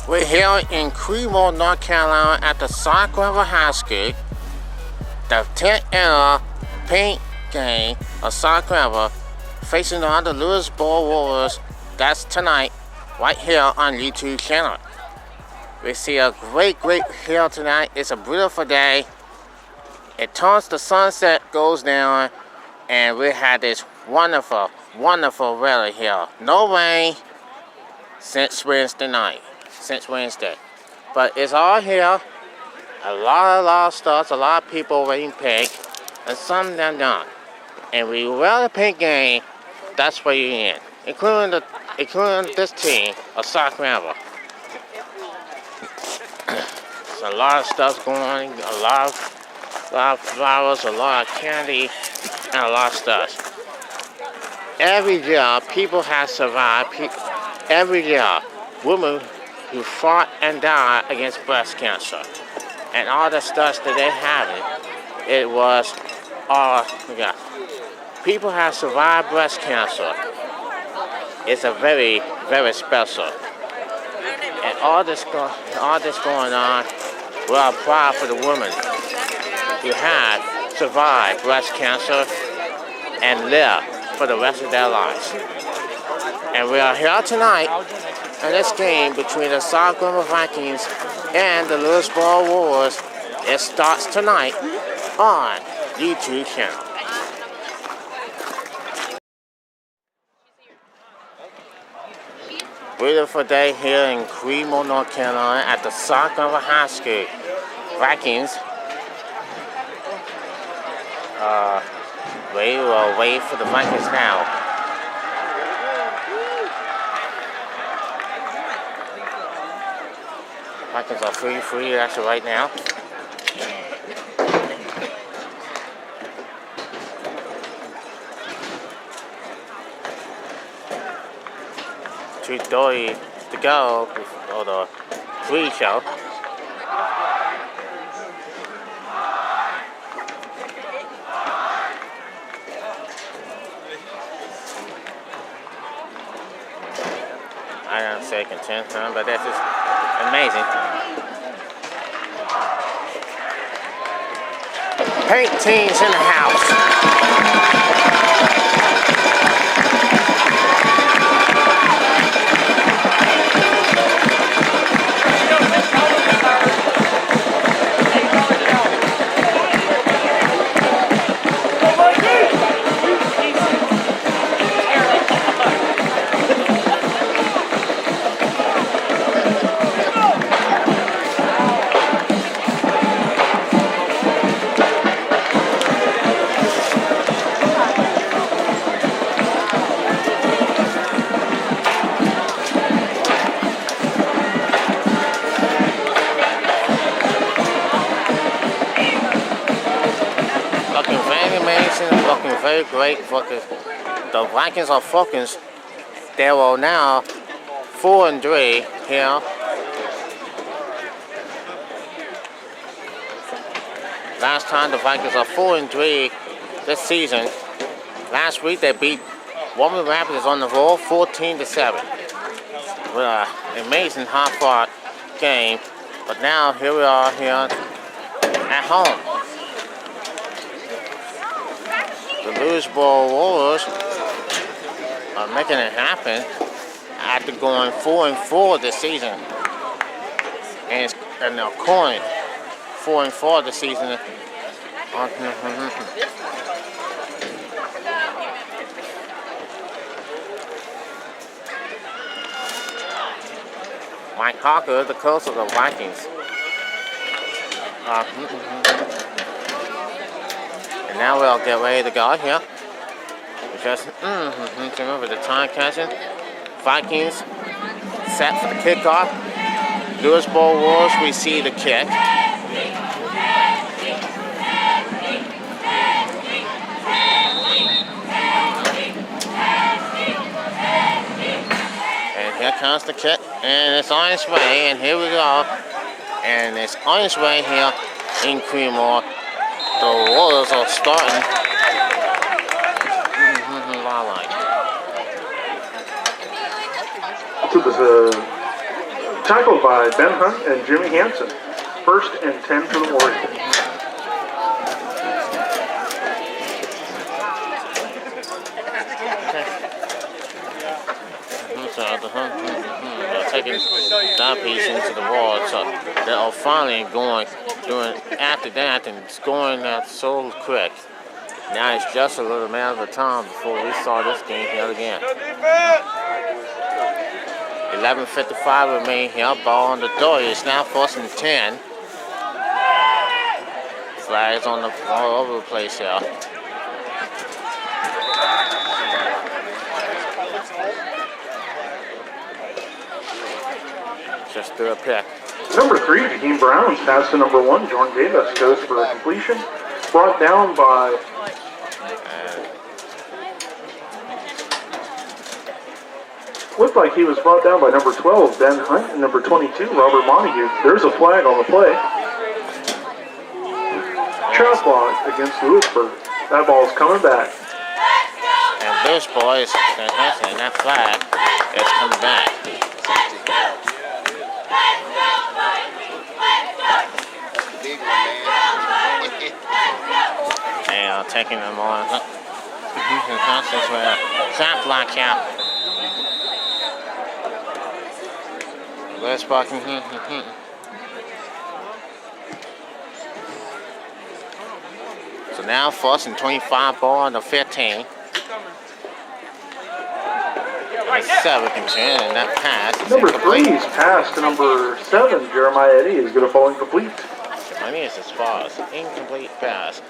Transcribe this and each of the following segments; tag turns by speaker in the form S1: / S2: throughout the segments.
S1: We're here in Creedmoor, North Carolina at the Granville High School. The 10th annual paint game of Granville facing on the Louisburg Warriors. That's tonight, right here on YouTube channel. We see a great hill tonight. It's a beautiful day. It turns the sunset goes down, and we had this wonderful weather here. No rain since Wednesday night. But it's all here. A lot of stuff. A lot of people wearing pink, and some of them don't. And we wear the pink game. That's where you're in, including this team of Granville. There's a lot of stuff going on. A lot of flowers, a lot of candy, and a lot of stuff. Every year, people have survived. Every year, women who fought and died against breast cancer, and all the stuff that they having, it was all. People have survived breast cancer. It's a very special. And all this going on, we are proud for the women who have survived breast cancer and live for the rest of their lives. And we are here tonight in this game between the Granville Vikings and the Louisburg Warriors. It starts tonight on YouTube channel. Beautiful day here in Creedmoor, North Carolina at the Granville High School. Vikings we will wait for the Vikings now. Vikings are free actually right now. $2:30 to go for the pre-show. I don't say content, but that's just amazing. Paint teams in the house. Looking very great. The Vikings are focused. They are now 4-3 here. Last time the Vikings are 4-3 this season. Last week they beat Woman Rapids on the road 14-7. With an amazing hard-fought game. But now here we are here at home. The Louisburg Warriors are making it happen after going 4-4 this season, and they're calling 4-4 this season. Mike Harker, the coach of the Vikings. And now we'll get ready to go here. Just remember the time catching. Vikings set for the kickoff. Louisburg Warriors receive the kick. And here comes the kick, and it's on its way. And here we go. And it's on its way here in Creedmoor. The Warriors are starting.
S2: Tackled by Ben Hunt and Jimmy Hansen. 1st and 10 for the Warriors.
S1: They're taking that piece into the wall, so they're finally doing after that and scoring that so quick. Now it's just a little matter of time before we start this game here again. 11:55 remain here. Ball on the door. It's now 1st and 10. Flags on all over the place here. Just threw a pick.
S2: Number 3, Jaheim Brown's pass to number 1, Jordan Davis, goes for a completion. Brought down by... Looked like he was brought down by number 12, Ben Hunt, and number 22, Robert Montague. There's a flag on the play. Trap block against Louisburg. That ball's coming back.
S1: And those boys, and that flag is coming back. And taking them on. Trap block out. Let's block. So now 1st and 25 ball on the 15. And 7 can turn, and that pass is
S2: number
S1: incomplete.
S2: 3's pass to number 7, Jeremiah Eddy, is going to fall incomplete.
S1: Money is as far as incomplete pass.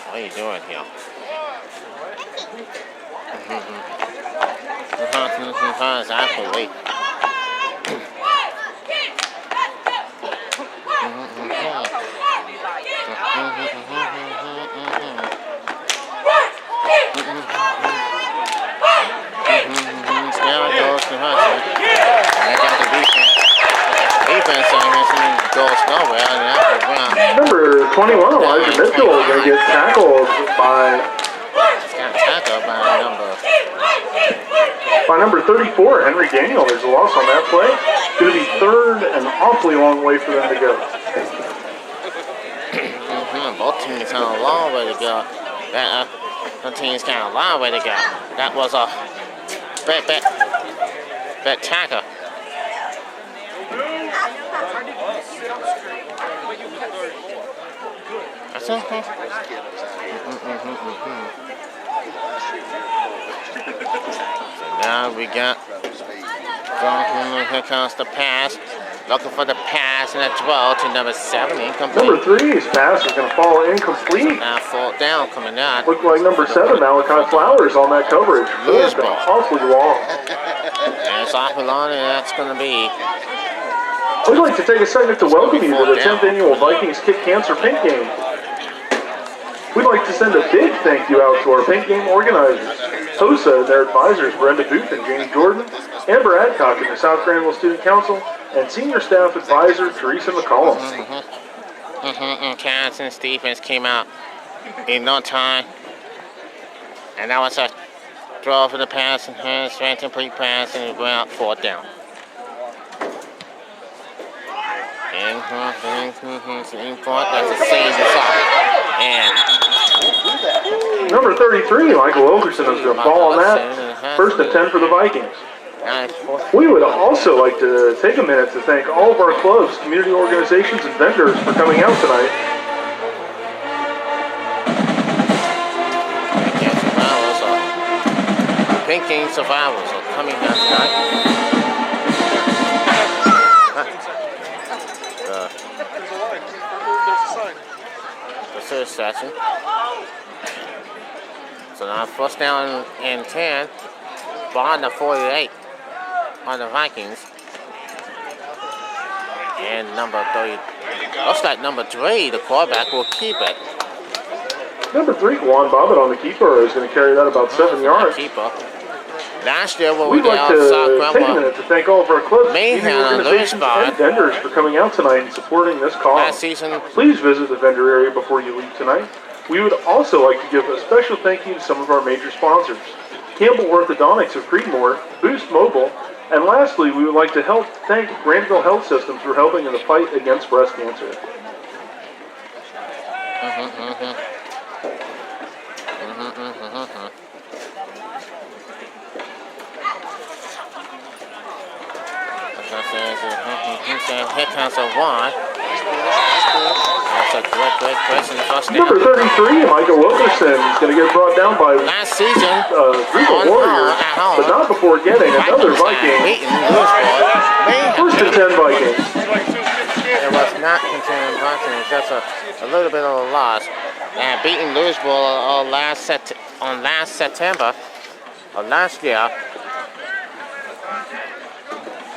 S1: What are you doing here? Exactly. Now it goes to Hudson. I got the defense. Defense on this and goes nowhere.
S2: Number 21, Elijah Mitchell, is going to get tackled by... By number 34, Henry Daniel. There's a loss on that play. It's going to be 3rd and awfully long way for them to go.
S1: Both teams got a long way to go. Both teams got a long way to go. That was a bad tackle. That's okay. So now we got here comes the pass. Looking for the pass and a throw to number 7, incomplete.
S2: Number 3's pass is going to fall incomplete.
S1: Now 4th down coming out.
S2: Looked like number 7, Malachi Flowers, on that coverage.
S1: Louisburg.
S2: Awfully long.
S1: And it's awfully long, and that's going to be...
S2: We'd like to take a second to welcome you to the 10th annual Vikings Kick Cancer Paint Game. We'd like to send a big thank you out to our paint game organizers, HOSA and their advisors, Brenda Booth and James Jordan, Amber Adcock and the South Granville Student Council, and senior staff advisor, Teresa McCollum.
S1: Kansas defense came out in no time. And that was a throw for the pass and straight complete pass, and it went out 4th down. That's a save and
S2: number 33, Michael Wilkerson, is going to fall on that. 1st and 10 for the Vikings. We would also like to take a minute to thank all of our clubs, community organizations, and vendors for coming out tonight.
S1: Pink Game Survivors are coming out tonight. The 3rd session. So now 1st down and 10. Ball on the 48 on the Vikings. And number 30. Looks like number 3, the quarterback, will keep it.
S2: Number 3, Juan Bobbitt on the keeper, is going to carry that about 7 yards.
S1: Keeper. Last year, when
S2: we'd like to take a minute to thank all of our clubs, community organizations, and vendors for coming out tonight and supporting this cause.
S1: Last season,
S2: please visit the vendor area before you leave tonight. We would also like to give a special thank you to some of our major sponsors. Campbell Orthodontics of Creedmoor, Boost Mobile, and lastly, we would like to thank Granville Health Systems for helping in the fight against breast cancer.
S1: Here comes a one. That's a great person.
S2: Number 33, Michael Wilkerson, is going to get brought down by
S1: last season
S2: group of Warriors, but not before getting another Viking. First and 10 Vikings.
S1: It was not continuing Vikings. That's a little bit of a loss. And beating Louisburg last September of last year.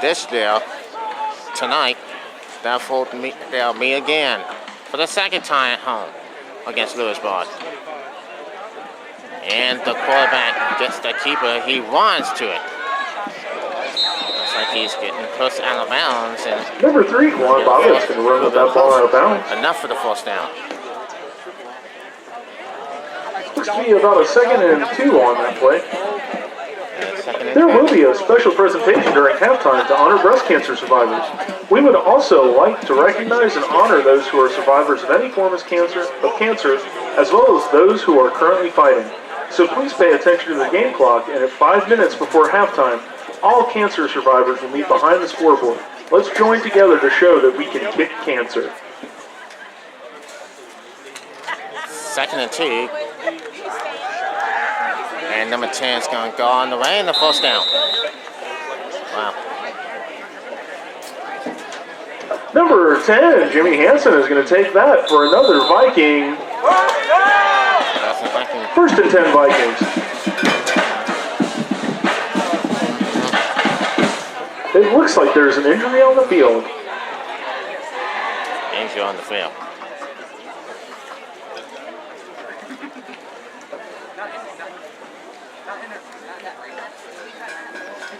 S1: This year, tonight, they'll meet again for the second time at home against Louisburg. And the quarterback gets the keeper. He runs to it. Looks like he's getting pushed out of bounds. And
S2: number 3, Juan Bobbitt's going to run with that ball out of bounds.
S1: Enough for the first down.
S2: Looks to be about a 2nd and 2 on that play. There will be a special presentation during halftime to honor breast cancer survivors. We would also like to recognize and honor those who are survivors of any form of cancer, as well as those who are currently fighting. So please pay attention to the game clock, and at 5 minutes before halftime, all cancer survivors will meet behind the scoreboard. Let's join together to show that we can kick cancer.
S1: 2nd and 2. And number 10 is going to go on the way in the first down. Wow.
S2: Number 10, Jimmy Hansen, is going to take that for another Viking. First and 10 Vikings. It looks like there's an injury on the field.
S1: Injury on the field.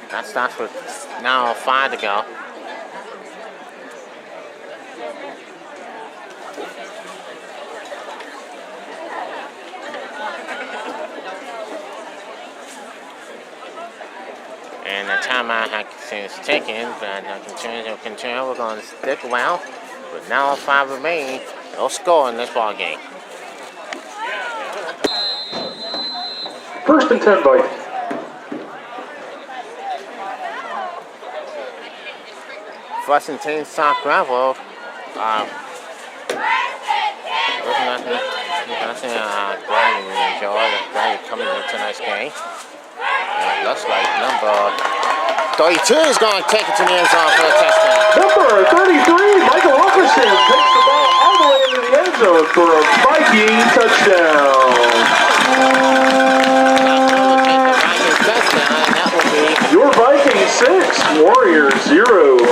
S1: That starts with now 5 to go. And the timeout is taken, but continue. We're going to stick around. But now 5 remain. No score in this ball game.
S2: First and 10 Vikings.
S1: First and 10, South Granville. Glad you enjoyed it. Glad you're coming to tonight's game. It looks like number 32 is going to take it to the end zone for a touchdown.
S2: Number 33, Michael Wilkerson, takes the ball all the way into the end zone for a Viking touchdown. Your Vikings 6, Warriors 0.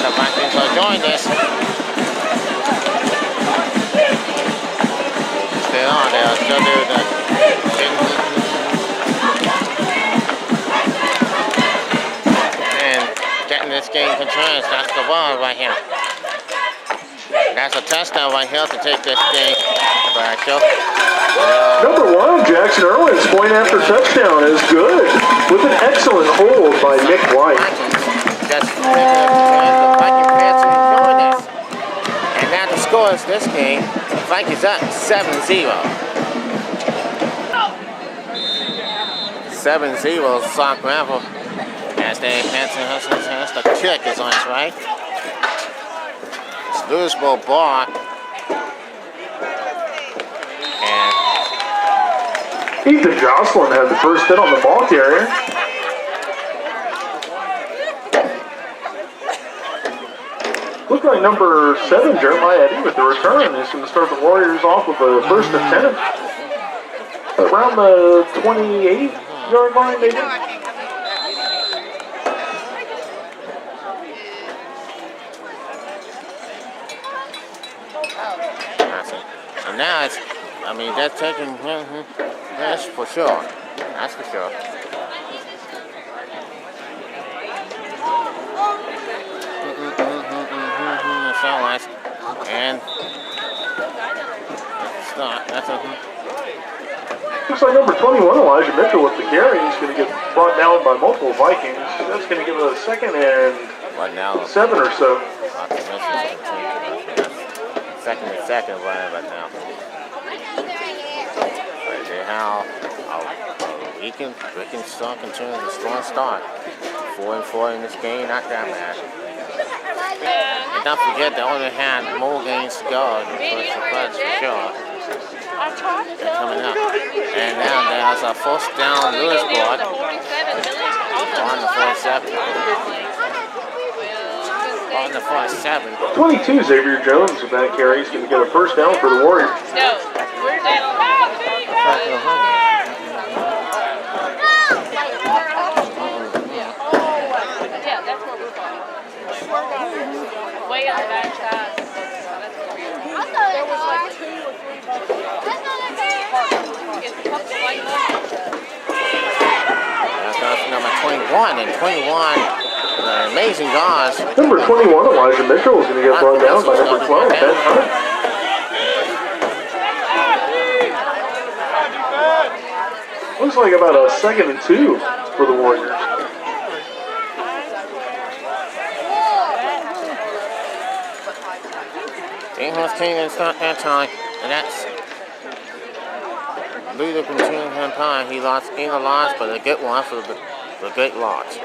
S1: The Vikings will join this. Still on there, still do the and getting this game concerns. That's the ball right here. That's a touchdown right here to take this game back.
S2: Number 1, Jackson Irwin's point after touchdown is good with an excellent hold by Nick White.
S1: That's the Viking fans enjoying this. And now the score is this game. Vikings up 7-0. 7-0 South Granville. As they has the kick is on its right. It's Louisburg ball. And
S2: Ethan Jocelyn had the first hit on the ball carrier. Looked like number 7, Jeremiah Eddy, with the return, is going to start the Warriors off with a first and 10. Around the 28-yard line, maybe.
S1: And now it's, they're taking, that's for sure. That's for sure. And start. That's a
S2: Looks like number 21, Elijah Mitchell with the carry. He's going to get brought down by multiple Vikings. That's going to give it a 2nd and
S1: right now.
S2: 7 or so.
S1: Second and 2nd right now. Right there, how we can start continue the strong start. 4-4 in this game, not that bad. And don't forget they only had more games to go. That's for sure. They're coming up. And now there's a first down Louisburg on the 47. On the 47.
S2: 22, Xavier Jones with that carry. He's going to get a first down for the Warriors.
S3: No, we're down. Yeah, that's what we're going. Way on the back side. There was like 2 or 3
S1: That's number 21 and 21. Amazing guys.
S2: Number 21, Elijah Mitchell is going to get brought down by number 12, Ben Hunt. Looks like about a 2nd and 2 for the Warriors.
S1: English team is not that time, and that's Luther continuing him time. He lost in the loss, but a good one for the great loss.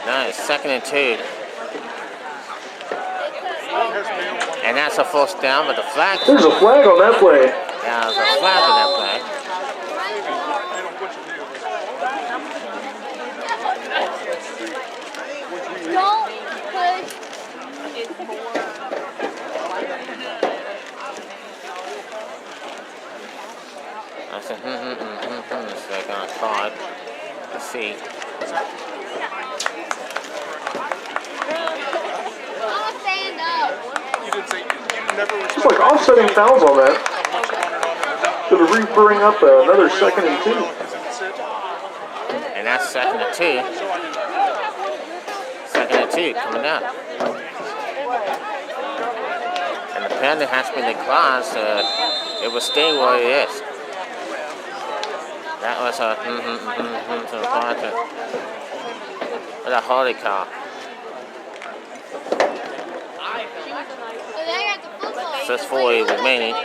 S1: Now it's 2nd and 2. And that's a first down, but the flag.
S2: There's a flag on that play.
S1: Yeah, there's a flag on that play.
S3: Don't push. It's more.
S1: I said, so they're going to start. Let's see.
S3: Stand up.
S2: It's like offsetting fouls on that. Going to bring up another 2nd and 2.
S1: And that's 2nd and 2. 2nd and 2 coming up. And the penalty has been declined, so it will stay where it is. That was a with a holy cow. 6:40 remaining.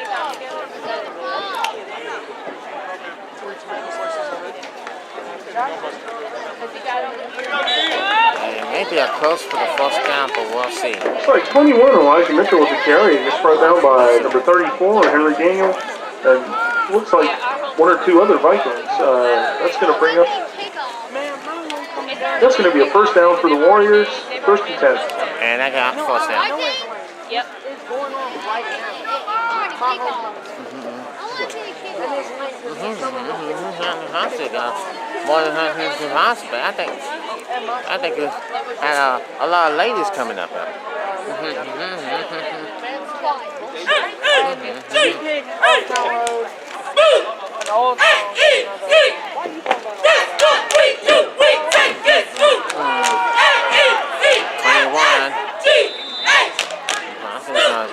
S1: And maybe a close for the first down, but we'll see.
S2: It's like 21, Elijah Mitchell with the carry. He gets brought down by number 34, Henry Daniel. And looks like 1 or 2 other Vikings. That's going to bring up. That's going to be a first down for the Warriors. 1st and 10.
S1: And I got first down.
S3: Yep.
S4: It's going on right now.
S1: More than 100 hospital. I think we had a lot of ladies coming up there.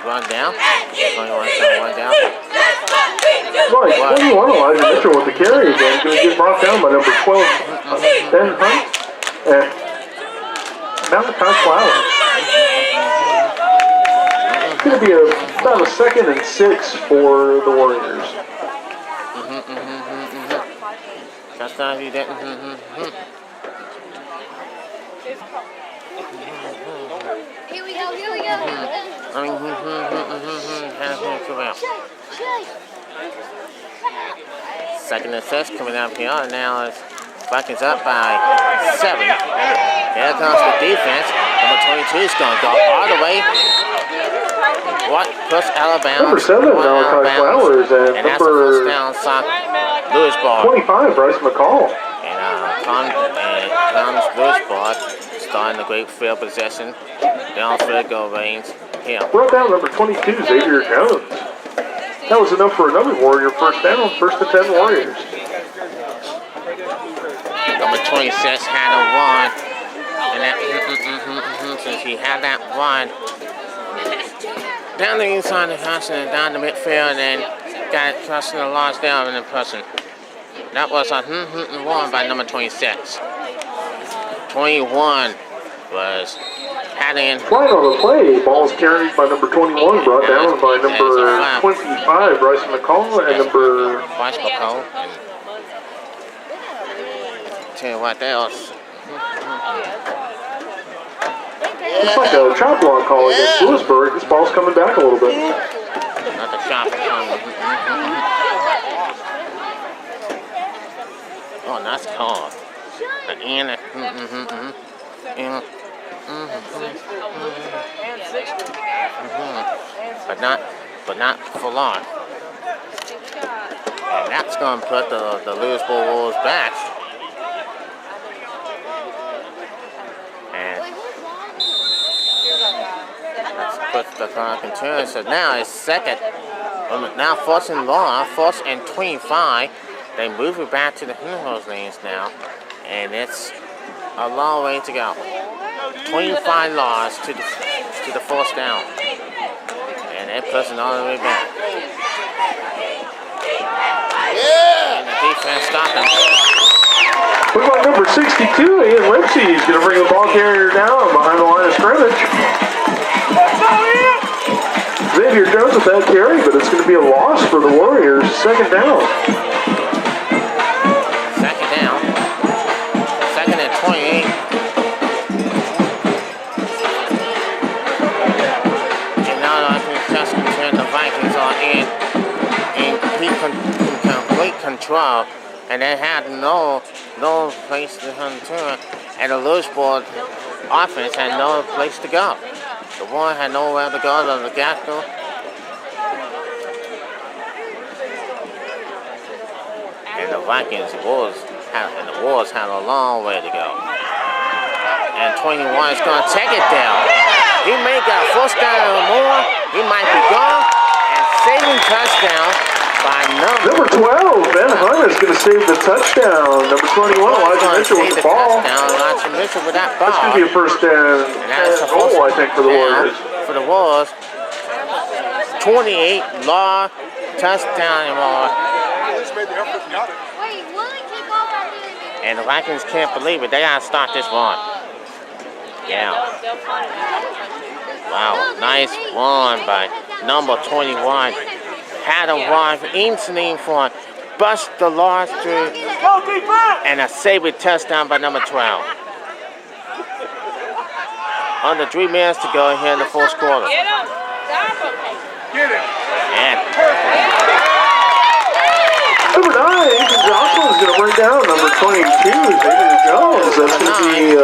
S1: Run down. 21 down.
S2: Right, 21, Elijah Mitchell with the carry again. Going to get brought down by number 12, Ben Hunt. And Malachi Flowers. It's going to be about a 2nd and 6 for the Warriors.
S1: That's not if you didn't.
S3: Here we go, here we go.
S1: Second and 6 coming up here, and now it's Vikings up by 7. Here comes the defense. Number 22 is going to go all the way. What? Push Alabama.
S2: Number 7, Malachi Flowers, and
S1: that's the first down, Louisburg.
S2: 25, Bryce McCall.
S1: And comes Louisburg, starting the great field possession. Down field goal range. Here.
S2: Brought down number 22, Xavier Jones. That was enough for another Warrior first down. 1st and 10 Warriors.
S1: Number 26 had a run. And that, since he had that run, down the inside of the house and down the midfield, and then got crossing the lines down in the person. That was a one by number 26. 21 was Hattie.
S2: Flying on the play, ball's carried by number 21, brought down by number 25, Bryce McCall, and number...
S1: Bryce McCall. Tell you what else.
S2: It's like a chop block call against Louisburg. This ball's coming back a little bit.
S1: Not the chop. Oh, nice call. And but not for long. And that's going to put the Louisburg Wolves back. And let's put the clock in turn. So now it's second. Now first and long, first and 25. They move it back to the Hooligans lanes now. And it's a long way to go. 25 yards to the first down. And they're pushing all the way back. And the defense stopping.
S2: What about number 62, Ian Lipsy? He's going to bring the ball carrier down behind the line of scrimmage. Xavier Jones with that carry, but it's going to be a loss for the Warriors. Second down.
S1: Second and 28. And now I can just turn the Vikings are in complete control. And they had no place to turn. And the Louisburg offense had no place to go. The one had nowhere to go to the Gaskell. And the Vikings, the Wolves had a long way to go. And 21 is going to take it down. He may get a first down or more. He might be gone. And saving touchdown by
S2: number 12. Ben Hunt is going to save the touchdown. Number 21, Elijah Mitchell with the ball.
S1: Elijah Mitchell with that ball.
S2: That's going to be a first down goal, I think, for the Warriors.
S1: For the Wolves. 28 law touchdown and more. And the Vikings can't believe it. They got to start this one. Yeah. Wow, nice one by number 21. Had a run instantly for bust the loss through and a save touchdown by number 12. Under 3 minutes to go here in the fourth quarter. And
S2: number 9, Ethan Johnson is going to bring down number 22, Xavier Jones. That's going to be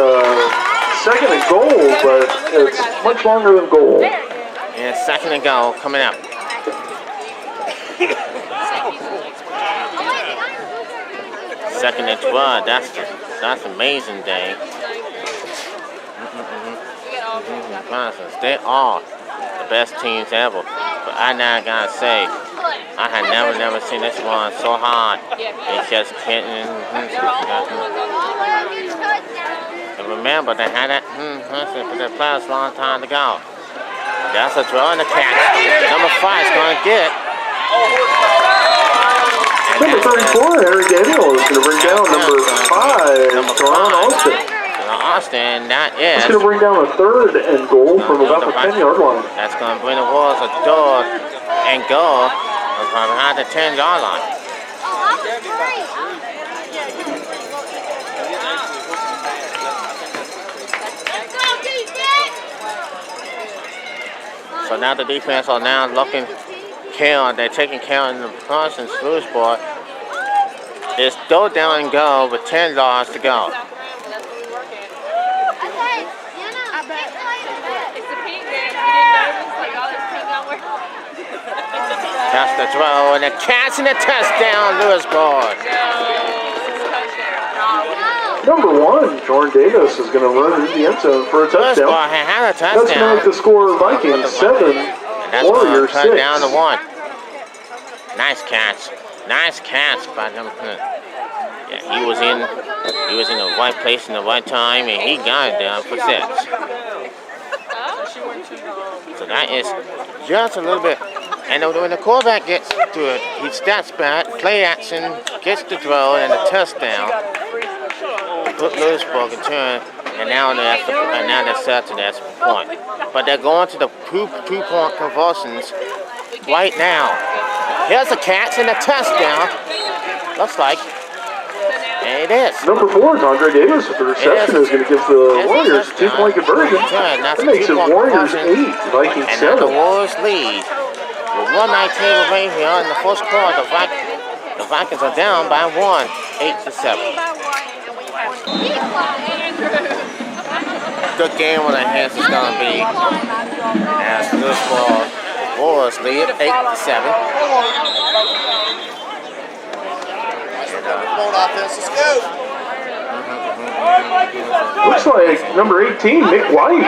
S2: second and goal, but it's much longer than goal.
S1: And second and goal coming up. Second and 12. That's amazing day. They are the best teams ever. But I now gotta say, I had never seen this one so hard. It's just hitting. And remember, they had that for the players a long time to go. That's a draw in the catch. Number 5 is going to get it.
S2: Number 34, Harry Granville is going to bring down number 5, Toronto
S1: Austin, that is.
S2: It's going to bring down a third and goal from about the 10-yard line.
S1: That's going to bring the Wolves a third and goal from behind the 10-yard line. So now the defense are now looking care. They're taking care of the Parsons Louisburg. It's still down and go with 10 yards to go. That's the throw and the catch and the touchdown, Louisburg.
S2: Number 1, Jordan Davis is going to run into the end zone for a touchdown.
S1: Had a touchdown.
S2: That's going to make the score Vikings 7, Warriors 6.
S1: Down to 1. Nice catch. Nice catch by number 10. Yeah, he was in the right place in the right time, and he got it down for 6. So that is just a little bit. And when the quarterback gets to it, he steps back, play action, gets the throw, and a touchdown. Put Louisburg in turn, and now they're set to that point. But they're going to the two-point conversions right now. Here's a catch and a touchdown. Looks like. And it is.
S2: Number 4 is Andre Davis with the reception is going to give the Warriors a 2-point conversion. That makes it Warriors 8, Vikings 7.
S1: And the Warriors lead. With 1:19 remaining here in the first quarter, the Vikings are down by 1, 8-7. Good game on their hands is going to be as Louisburg Warriors lead 8-7.
S4: Let's go.
S2: Looks like number 18, Nick White,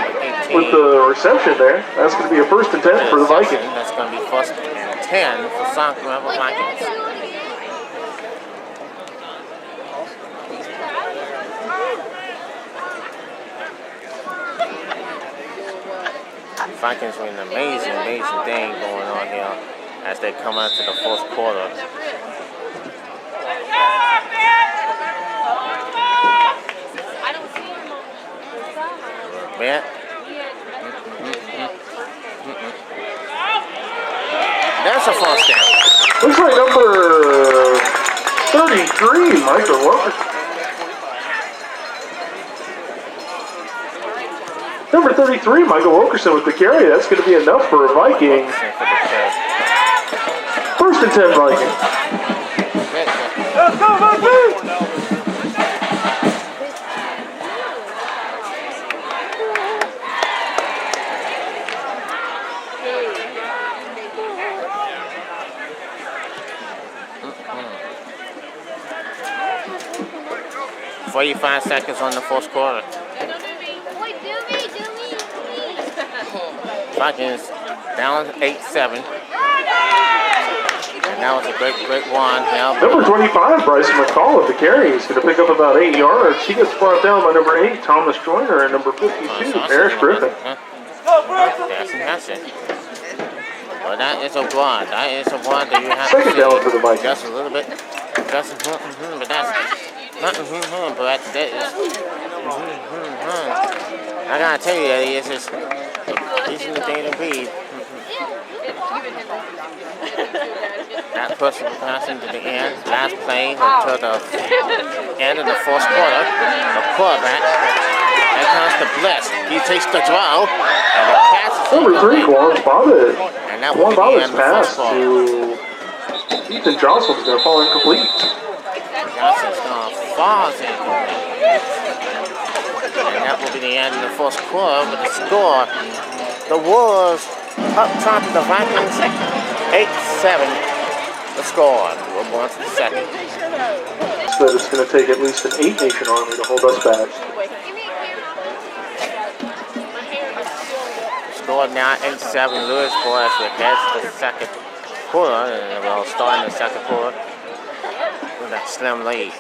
S2: with the reception there. That's going to be a 1st and 10 for the Vikings.
S1: That's going to be 1st and 10 for Granville Vikings. Vikings with an amazing thing going on here as they come out to the 4th quarter. Man. That's a first down.
S2: Looks like number 33, Michael Wilkerson. Number 33, Michael Wilkerson with the carry. That's going to be enough for a Viking. 1st and 10 Vikings. Let's go, Vikings!
S1: Mm-hmm. 45 seconds on the 4th quarter. Vikings down 8-7. And that was a great one.
S2: Number 25, Bryson McCall with the carry. He's going to pick up about 8 yards. He gets brought down by number 8, Thomas Joyner, and number 52, Parrish Griffin.
S1: That's it. Well, that is a one. That is a one that you have
S2: Second
S1: to
S2: down for the Vikings.
S1: Just a little bit. Just but that's not but that is I gotta tell you that he's in the day to be. That person will pass into the end. Last play until the end of the 4th quarter. The quarterback. There comes the blitz. He takes the throw. And the pass is
S2: number 3, Juan Bobbitt.
S1: And that will be the end of the
S2: pass
S1: 1st quarter.
S2: to Ethan Johnson's going to fall incomplete.
S1: Johnson's going to fall incomplete. And that will be the end of the 1st quarter with the score. The Wolves up top of the Vikings, 8-7. The score. We'll go on to the 2nd.
S2: So it's going to take at least an 8-nation army to hold us back.
S1: Score now 8-7. Louisburg as we head to the 2nd quarter. And we'll start in the 2nd quarter with that slim lead.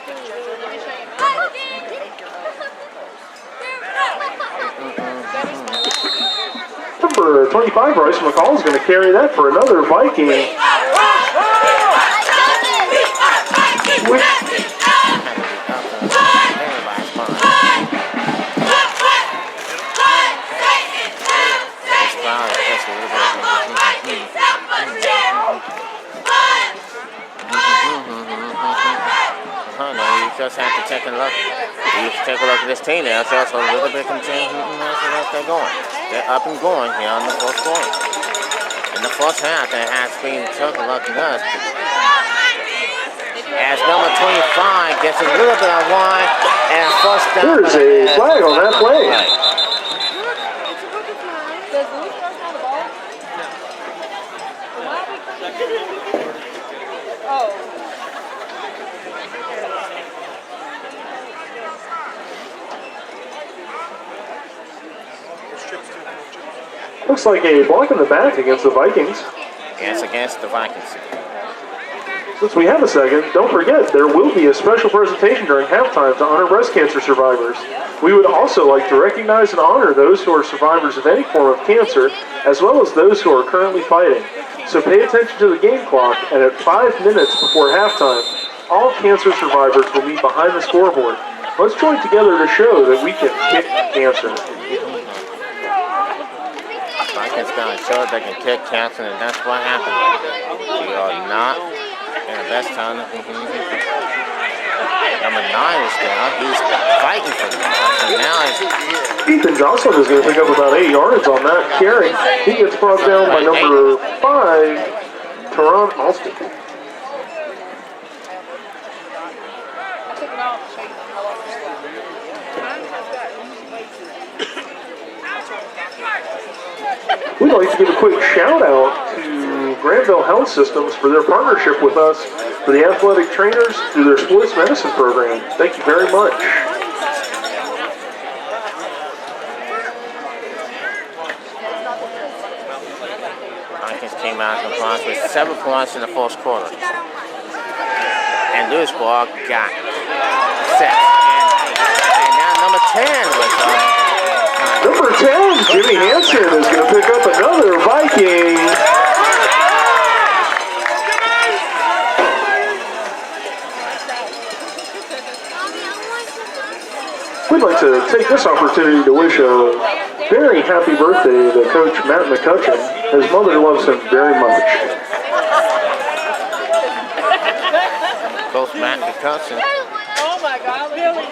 S2: Number 25, Bryson McCall is going to carry that for another Viking.
S1: You just have to take a look. You take a look at this team now. It's also a little bit contained. They're going. They're up and going here on the 4th quarter. In the 1st half, they had been taking a look at us. As number 25 gets a little bit of wide and 1st down.
S2: There's a flag on that play. Looks like a block in the back against the Vikings.
S1: Yes, against the Vikings.
S2: Since we have a second, don't forget there will be a special presentation during halftime to honor breast cancer survivors. We would also like to recognize and honor those who are survivors of any form of cancer, as well as those who are currently fighting. So pay attention to the game clock, and at 5 minutes before halftime, all cancer survivors will meet behind the scoreboard. Let's join together to show that we can kick cancer.
S1: Vikings going to show they can kick cancer, and that's what happened. We are not in the best time. Number 9 is down. He's fighting for the ball. So now it's
S2: Ethan Johnson is going to pick up about 8 yards on that carry. He gets brought down by number 5, Teron Alston. We'd like to give a quick shout out to Granville Health Systems for their partnership with us for the athletic trainers through their sports medicine program. Thank you very much.
S1: Vikings came out of compliance with 7 points in the first quarter. And Louisburg got 6. And now number 10 was
S2: Number 10, Jimmy Hansen is going to pick up another Viking. We'd like to take this opportunity to wish a very happy birthday to Coach Matt McCutcheon. His mother loves him very much.
S1: Coach Matt McCutcheon.
S3: Oh my God, Billy.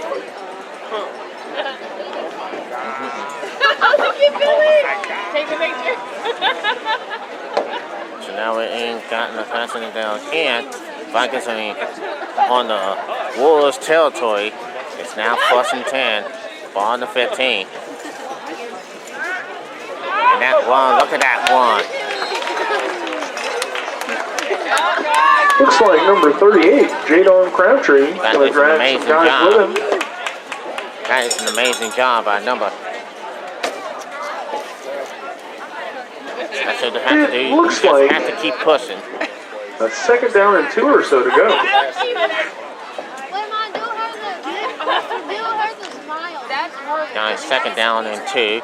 S3: Take the picture.
S1: So now we ain't gotten the passing it down. And Vikings are on the Wolves territory. It's now 1st and 10. Ball on the 15. And that one, look at that one.
S2: Looks like number 38, Jadon Crabtree, going to drag some guys with him.
S1: That is an amazing job by number. That's what they have to do. You
S2: Looks
S1: just
S2: like
S1: have to keep pushing.
S2: a 2nd down and 2 or so to go.
S1: Guys, 2nd down and 2.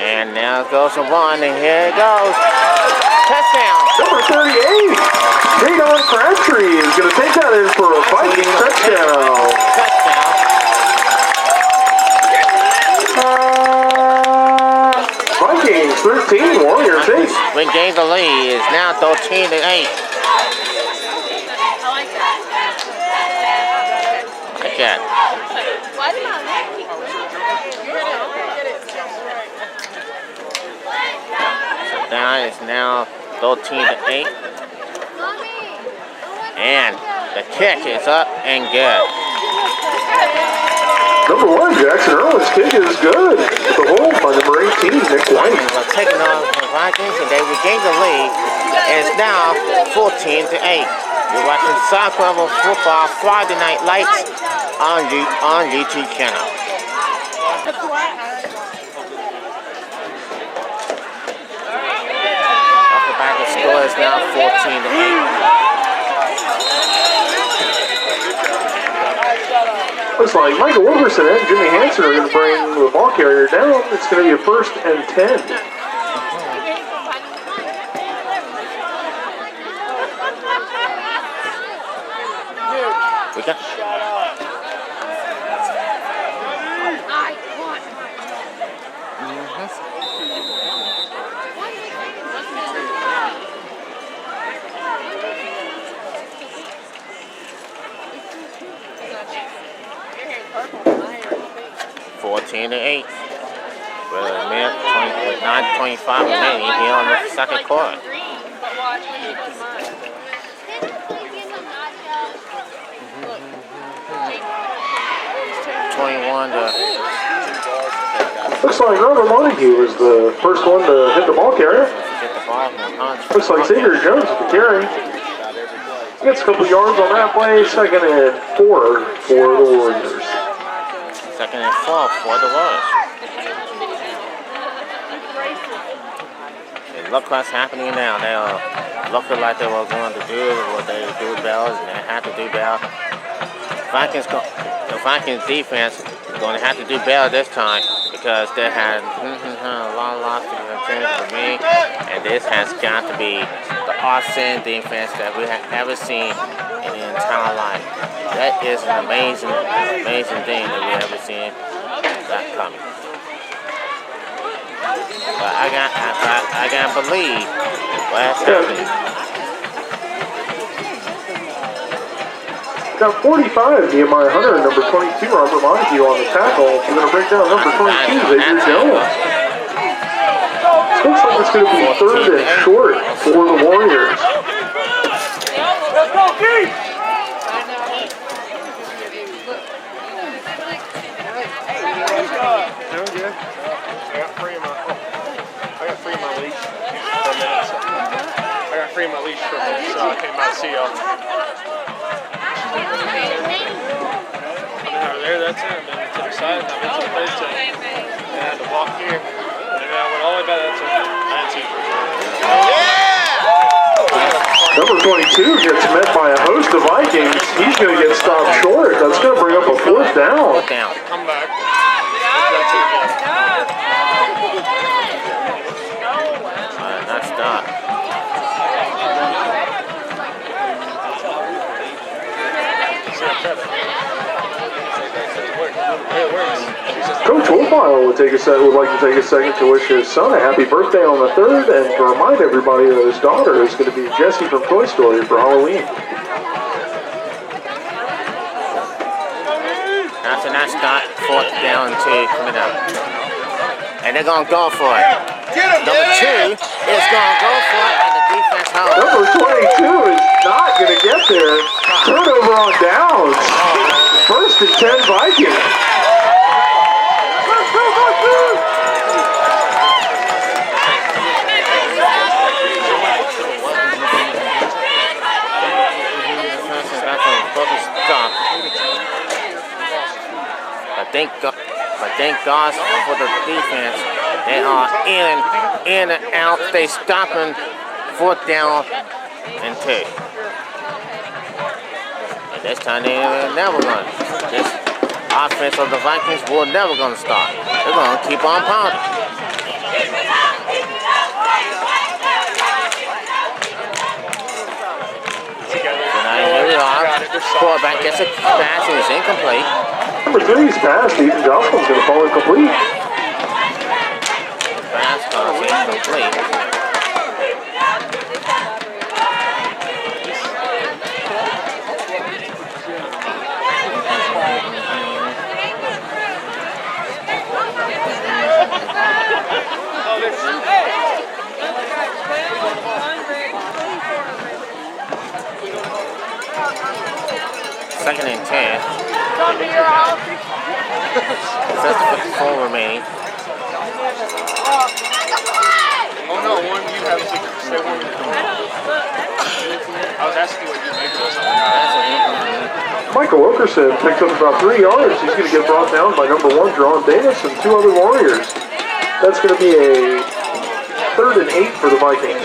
S1: And now goes the 1, and here it goes. Touchdown.
S2: Number 38, Jadon Crabtree is going to take that in for a Viking touchdown. Vikings 13, Warriors 8.
S1: We gained the lead. It's now 13 to 8.
S3: I like that.
S1: Like that.
S3: Why did I like it?
S1: That is now 13 to 8. And the kick is up and good.
S2: Number 1, Jackson Irwin's kick is good. The hole by number 18, Nick White.
S1: We're taking on the Vikings, and they regained the lead. It's now 14 to 8. You're watching Soccer Level Football Friday Night Lights on YouTube channel. Back the score is now 14 to 8.
S2: Looks like Michael Wilkerson and Jimmy Hansen are going to bring the ball carrier down. It's going to be a 1st and 10.
S1: We got. To 8. With a minute 9:25 remaining here on the 2nd quarter. 21 to.
S2: Looks like Robert Montague was the first one to hit the ball carrier. Looks like Xavier Jones with the carry. Gets a couple yards on that play. 2nd and 4 for the Warriors.
S1: Second and 4 for the Warriors. It looked what's happening now. They are looking like they were going to do what they do better, and they have to do better. The Vikings defense is going to have to do better this time because they had a lot of losses for me, and this has got to be the awesome defense that we have ever seen in the entire life. That is an amazing thing that we ever seen that coming. But I gotta believe what's happening.
S2: Got 45, Nehemiah Hunter, number 22, Robert Montague on the tackle. We're going to break down number 22, Xavier Jones. Looks like it's going to be third and short for the Warriors.
S4: Let's go, Keith!
S5: Doing good. I got free of my leash for a minute. So I got free of my leash for a minute, so I came by to see y'all. Over there, that's it. And then to the side, and I went to the place and I had to walk here. And then I went all the way back there to I didn't see
S2: Number 22 gets met by a host of Vikings. He's going to get stopped short. That's going to bring up a fourth down.
S5: Come back.
S1: Nice stop.
S2: Coach Wolfile would like to take a second to wish his son a happy birthday on the 3rd and to remind everybody that his daughter is going to be Jessie from Toy Story for Halloween.
S1: That's a nice start. Fourth down and 2 coming up. And they're going to go for it. Number 2 is going to go for it, and the defense holds.
S2: Number 22 is not going to get there. Turnover on downs. First and 10 Vikings.
S1: But thank God for the defense. They are in and out. They stopping fourth down and 2. But this time they're never going. This offense of the Vikings will never going to stop. They're going to keep on pounding. Here we are. Quarterback gets a pass and it's incomplete.
S2: Number 3's pass, Ethan Joslin's going to fall incomplete.
S1: Pass goes incomplete. Second and 10. That's 54 remaining.
S5: Oh no, one you have to say one. I was asking what you make of something.
S2: Michael Wilkerson picks up about 3 yards. He's going to get brought down by number 1, Jerron Davis, and 2 other Warriors. That's going to be a 3rd and 8 for the Vikings.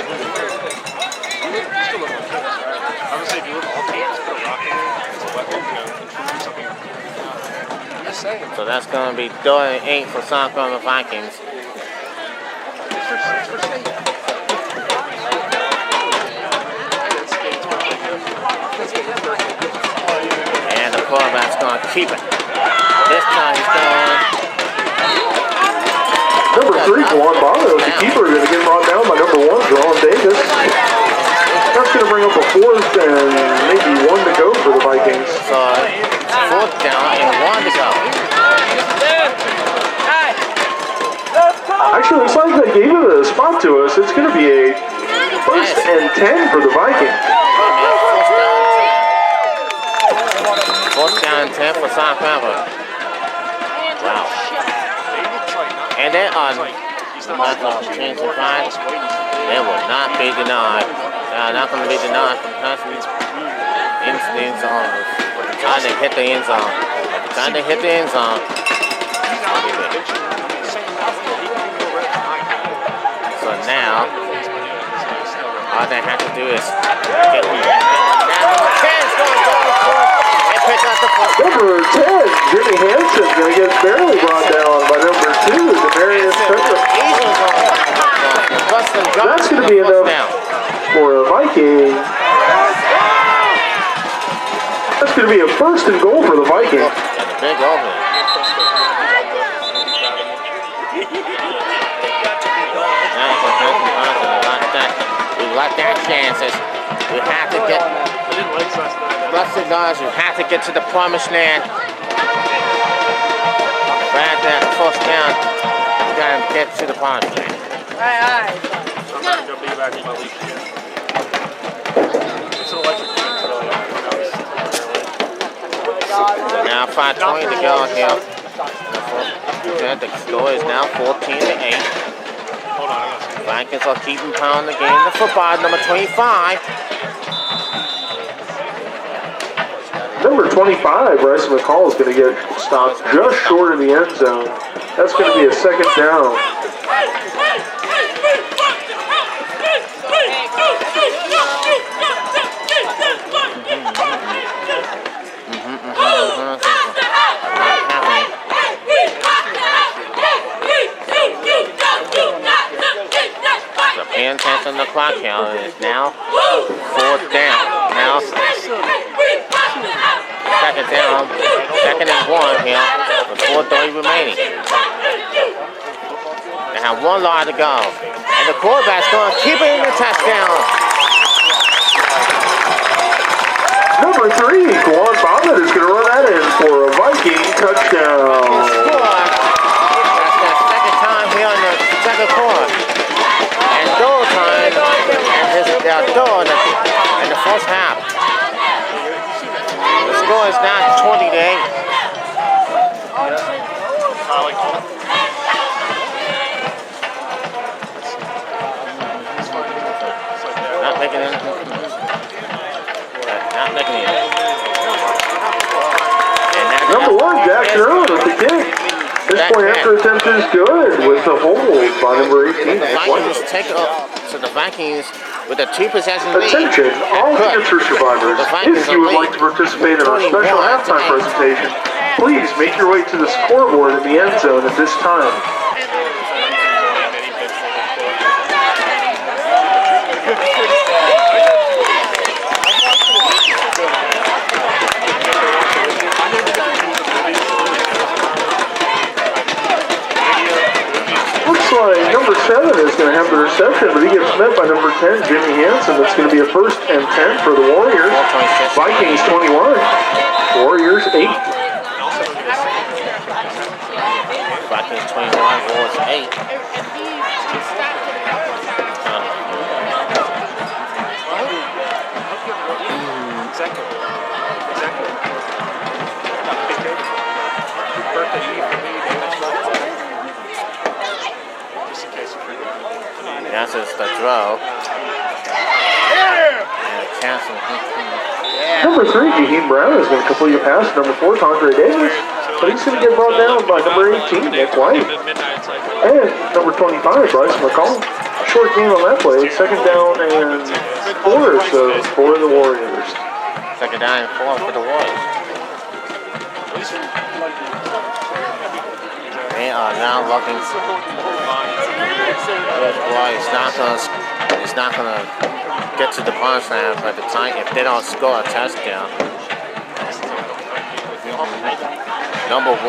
S1: So that's going to be 3rd and 8 for South Carolina Vikings. And the quarterback's going to keep it. This time he's going.
S2: Number 3, Juwan Bono, the keeper, going to get brought down by number 1, Jerron Davis. That's going to bring up a 4th and maybe 1 to go for the Vikings.
S1: So 4th down and 1 to go.
S2: Actually, looks like they gave it a spot to us. It's going to be a 1st and 10 for the Vikings.
S1: 4th down and 10 for South Carolina. Wow. And they are not change the five. They will not be denied. They are not going to be denied from passing into the end zone. Trying to hit the end zone. Trying to hit the end zone. So now, all they have to do is get number 10's going to go for it and pick up the foot.
S2: Number 10, Jimmy Hansen's going to get barely brought down by number 2, Demarius Tucker. That's going to be enough for a Viking. That's going to be a first and goal for the Vikings.
S1: And a big over. We like that chances. We have to get recognized. We have to get to the promised land. Right there, first down. We gotta get to the promised land.
S3: Aye.
S5: I'm not going to be back in my leash again. It's an electric fence earlier.
S1: Now 5:20 to go here. The score is now 14-8.
S5: Hold on,
S1: Vikings are keeping pound the game. The football number 25.
S2: Number 25, Bryce McCall, is going to get stopped just short of the end zone. That's going to be a second down.
S1: The pin test on the clock here is now fourth down. Now second down, second and 1 here with 4:30 remaining. They have 1 yard to go. And the quarterback's going to keep it in the touchdown.
S2: Number 3, Kwan Bobbitt is going to run that in for a Viking touchdown.
S1: That's the second time here in the second quarter. And goal time, and their goal in the first half. The score is now 20-8. Not making it. Not making it.
S2: Number 1, Jackson Earl with the kick. This point after attempt is good with the hold by number 18.
S1: The Vikings take up to the Vikings with a 2-possession lead.
S2: Attention, all cancer survivors. If you would like to participate in our special halftime presentation, please make your way to the scoreboard in the end zone at this time. Looks like number 7 is going to have the reception, but he gets met by number 10, Jimmy Hansen. That's going to be a first and 10 for the Warriors. Vikings 21, Warriors 8.
S1: Vikings 21, Warriors 8.
S5: Exactly. Birthday Eve for me, just in case you forget.
S1: That's just the throw. And cancel.
S2: Number 3, Jaheim Brown is going to complete a pass. Number 4, Andre Davis. But he's going to get brought down by number 18, Nick White. And number 25, Bryce McCall. Short game on that play. Second down and 4 so for the Warriors.
S1: Second down and 4 for the Warriors. They are now looking. It's not gonna get to the punch line by the time if they don't score a touchdown. Number 1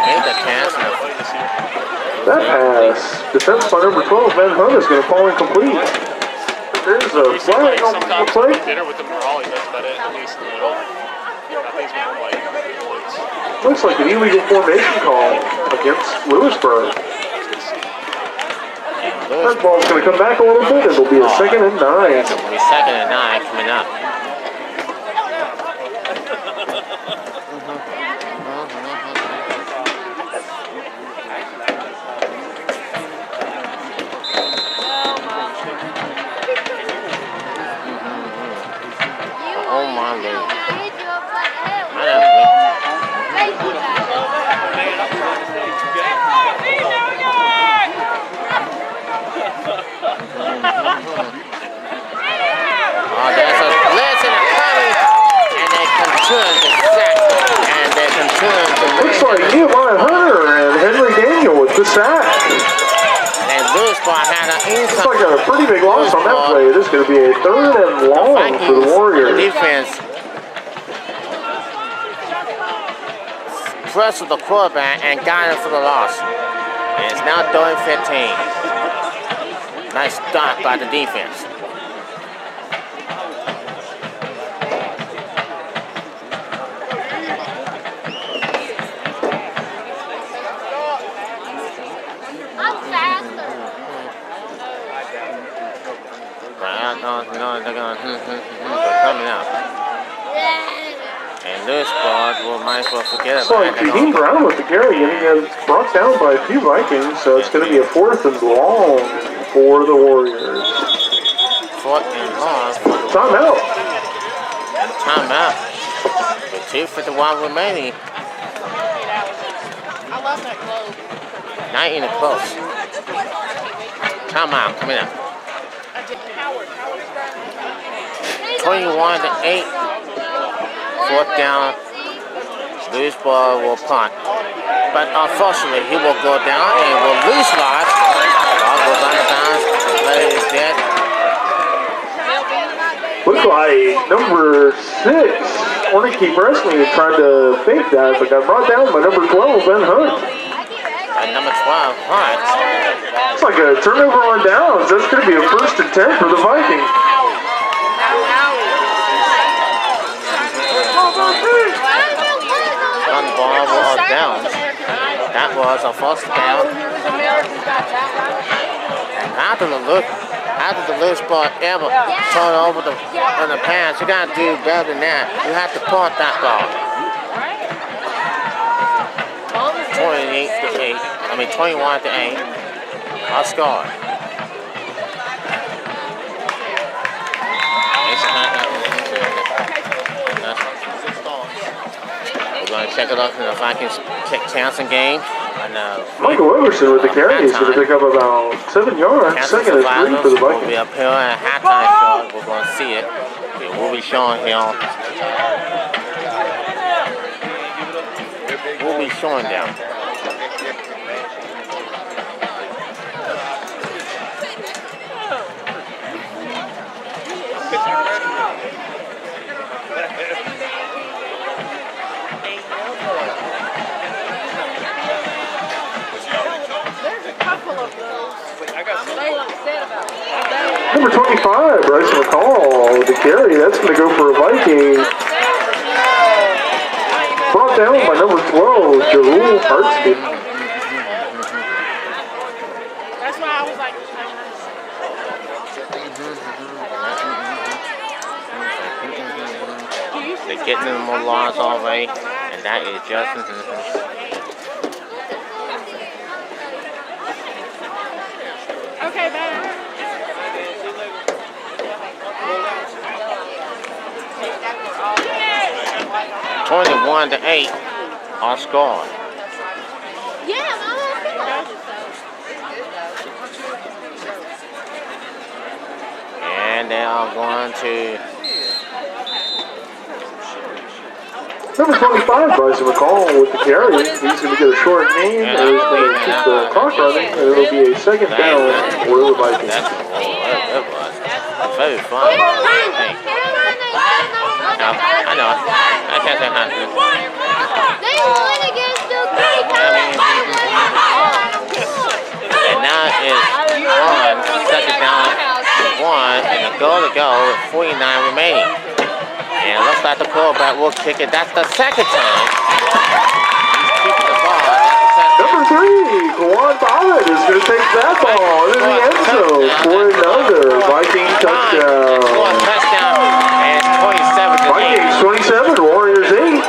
S1: made the pass.
S2: That pass, defense by number 12, Ben Hunt, is going to fall incomplete. There's a flag on the play.
S5: Dinner with the Morale, that's about it, at least in the middle. I think it's more like points.
S2: Looks like an illegal formation call against Louisburg. That ball's going to come back a little bit. It'll be a second and 9.
S1: It'll be second and 9 coming up. Oh my Lord.
S2: Looks like a pretty big loss on that play. This is going to be a 3rd and long for the Warriors.
S1: Defense pressured the quarterback and got him for the loss. And it's now 3rd and 15. Nice stop by the defense. No, they're going coming out. And Louisburg might as well forget
S2: So
S1: about it.
S2: Creedmoor Brown with the carry, and he gets brought down by a few Vikings, so it's going to be a 4th and long for the Warriors.
S1: 4th and long for the
S2: Timeout.
S1: Timeout. With 2:51 remaining.
S3: I love that globe.
S1: Not even close. Timeout coming up. 21-8. 4th down. Louisburg will punt. But unfortunately, he will go down and will lose life. Ball goes out of bounds. Play is dead.
S2: Looks like number 6. Ornicky Presley tried to fake that, but got brought down by number 12, Ben Hunt.
S1: At number 12, Hunt.
S2: It's like a turnover on downs. That's going to be a 1st and 10 for the Vikings.
S1: On the ball was down. That was a 1st down. And how did the Louisburg ever turn over in the pass? You got to do better than that. You have to punt that ball. 21-8. Our score. We're going to check it off in the Vikings Townsend game.
S2: Michael Everson with the carry is going to pick up about 7 yards. 2nd and 3 for the
S1: We'll
S2: Vikings.
S1: be up here at halftime show. We're going to see it. It will be showing here. We'll be showing them.
S2: Number 25, Bryce McCall with the carry. That's going to go for a Viking. Brought down by number 12, Jerul Hartston.
S3: That's why I was like,
S1: They're getting them more laws already, and that is just.
S3: okay, man.
S1: 21-8, our score.
S3: Yeah, Mama.
S1: And they are going to.
S2: Number 25, Bryce McCall with the carry. He's going to get a short gain, or he's going to keep the clock running, and it'll be a 2nd down for the Vikings.
S1: That was very fun. Hey. No, I know. I can't say nothing.
S3: They won against the Vikings.
S1: And now it's 2nd down, 1, and a goal to go with 49 remaining. And it looks like the quarterback will kick it. That's the 2nd time. He's keeping the ball.
S2: Number 3, Kwan Ballard is going to take that ball into the end zone for another Viking touchdown.
S1: Touchdown, and it's 27-8.
S2: Vikings 27, Warriors 8.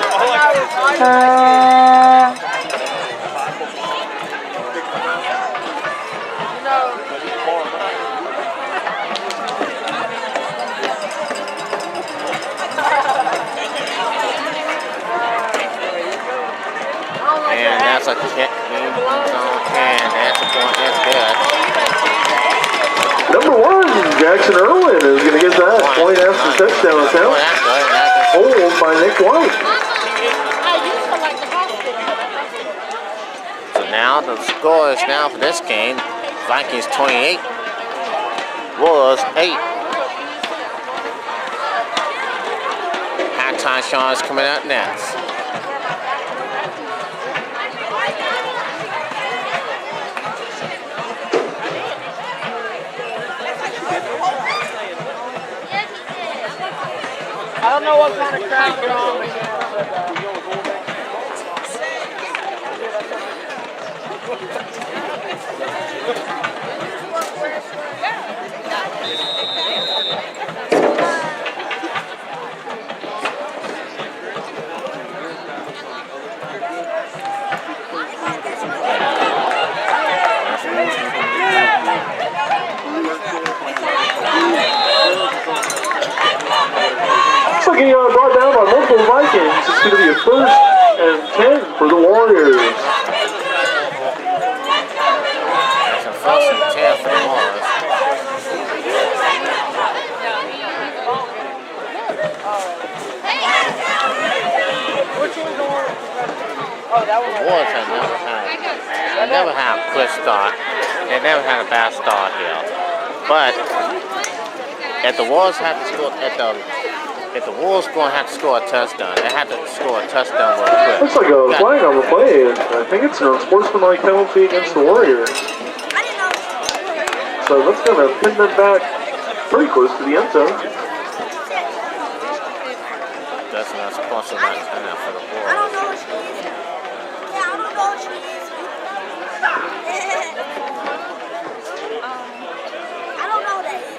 S1: And that's a kick. And that's a point. That's good.
S2: Number 1, Jackson Irwin is going to get that point after touchdown attempt. Hold by Nick White.
S1: So now the score is now for this game, Vikings 28, was 8. Halftime show is coming up next.
S3: I don't know what kind of crowd you're on, but
S2: Looks like he brought down by multiple Vikings. It's going to be a 1st and 10 for the Warriors.
S1: That's a 1st and 10 for the Warriors. The Warriors have never had a quick start. They never had a bad start here. But if the Warriors have to score, if the Wolves going to have to score a touchdown, they have to score a touchdown real quick.
S2: Looks like a flag on the play. I think it's an unsportsmanlike penalty against the Warriors. So that's going to pin them back pretty close to the end zone.
S1: That's an unsportsmanlike penalty for the Warriors.
S6: I don't know what she is. Yeah, I don't know what she is. I don't know what that is.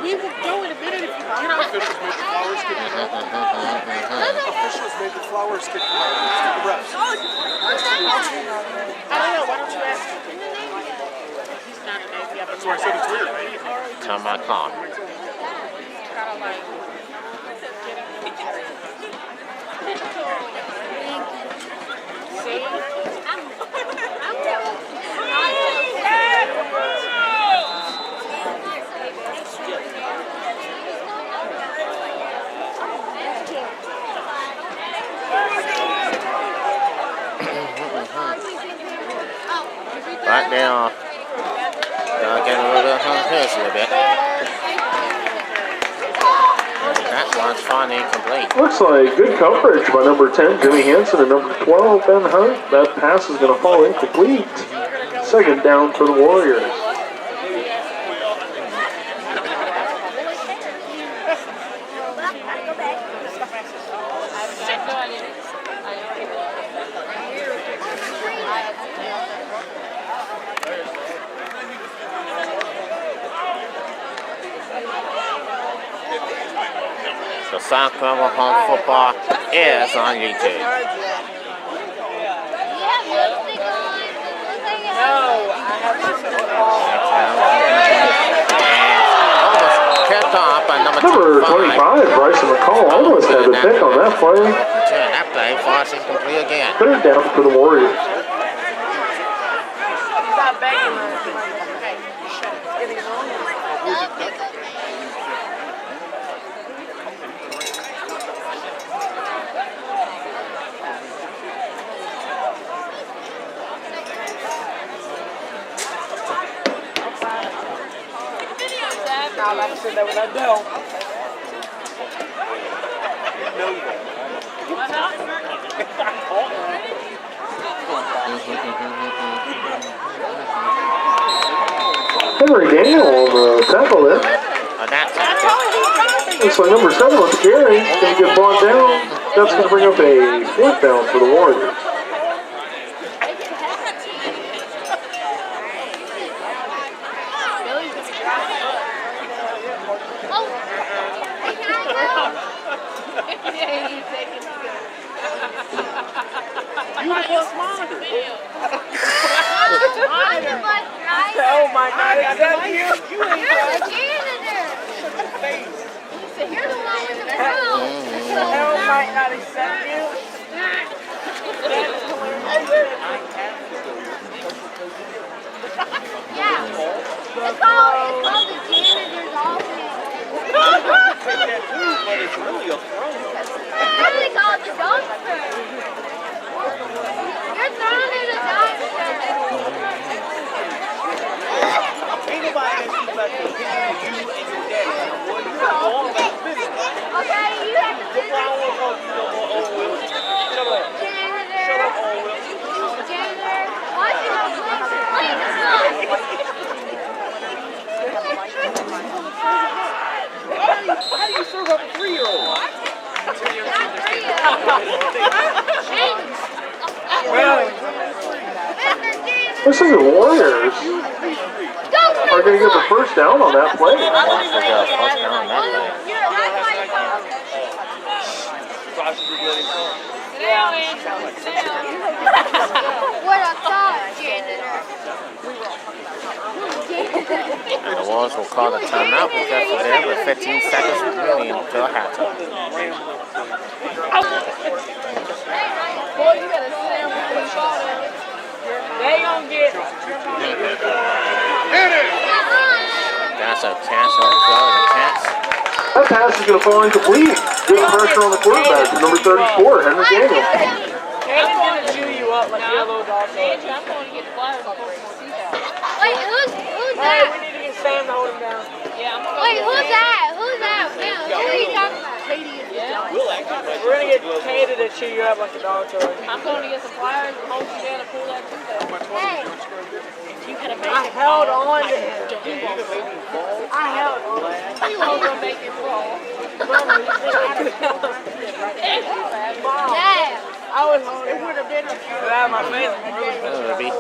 S3: we will go in a minute if you want.
S5: Officials made the flowers get Officials made the flowers get the refs.
S3: I don't know. Why don't you ask him? He's not an AV.
S5: That's why I said it's weird.
S1: Time my clock. Right now, getting a little confused a little bit. That one's finally complete.
S2: Looks like good coverage by number 10, Jimmy Hansen, and number 12, Ben Hunt. That pass is going to fall incomplete. 2nd down for the Warriors.
S1: So South Carolina Home Football is on YouTube. Kept off by number
S2: 25, Bryson McCall, almost had the pick on that play.
S1: That play falls incomplete again.
S2: 3rd down for the Warriors.
S3: I like to say that without doubt.
S2: Henry Daniel on the tackle there. Looks like number 7 with the carry. Going to get brought down. That's going to bring up a 4th down for the Warriors.
S3: Oh my God, is that you? You ain't
S6: Here's the janitor. Here's the one with the broom. called the janitor's office.
S4: But it's really a throne.
S6: It's really called the dumpster. You're throwing in the dumpster.
S4: Ain't nobody that speaks like you and your daddy. Boy, you're all about business.
S6: Okay, you have to
S4: That's why I don't want to call you no more old Will. Shut up.
S6: janitor.
S4: Shut up, old Will.
S6: Janitor. Why is it not clean?
S4: How do you serve up a 3-year-old?
S2: This is the Warriors are going to get the first down on that play.
S1: First down on that play.
S6: What a thought, janitor.
S1: And the Wolves will call the timeout because there with 15 seconds remaining until halftime.
S3: Boy, you better sit down with the ball down. They gonna get
S1: That's a chance on the throw and a chance.
S2: That pass is going to fall incomplete. Good pressure on the quarterback, number 34, Henry Daniel.
S3: Caleb's gonna chew you up like the other dog. Andrew, I'm going to get the flyers before we see that.
S6: Wait, who's
S3: Hey,
S6: that?
S3: we need to get Sam to hold him down. Yeah, I'm gonna go
S6: Wait,
S3: get
S6: who's
S3: Sam.
S6: that? Who's that? Man, who are you talking about?
S3: Yeah.
S4: We're
S3: We're gonna get Katie to chew you up like a dog toy. I'm going to get some flyers and hold you down and pull that tooth out.
S6: Hey,
S3: I held on to him. I held on. You won't gonna make it fall.
S6: Dad.
S3: I was holding. It would have been out of my face.
S1: That would be.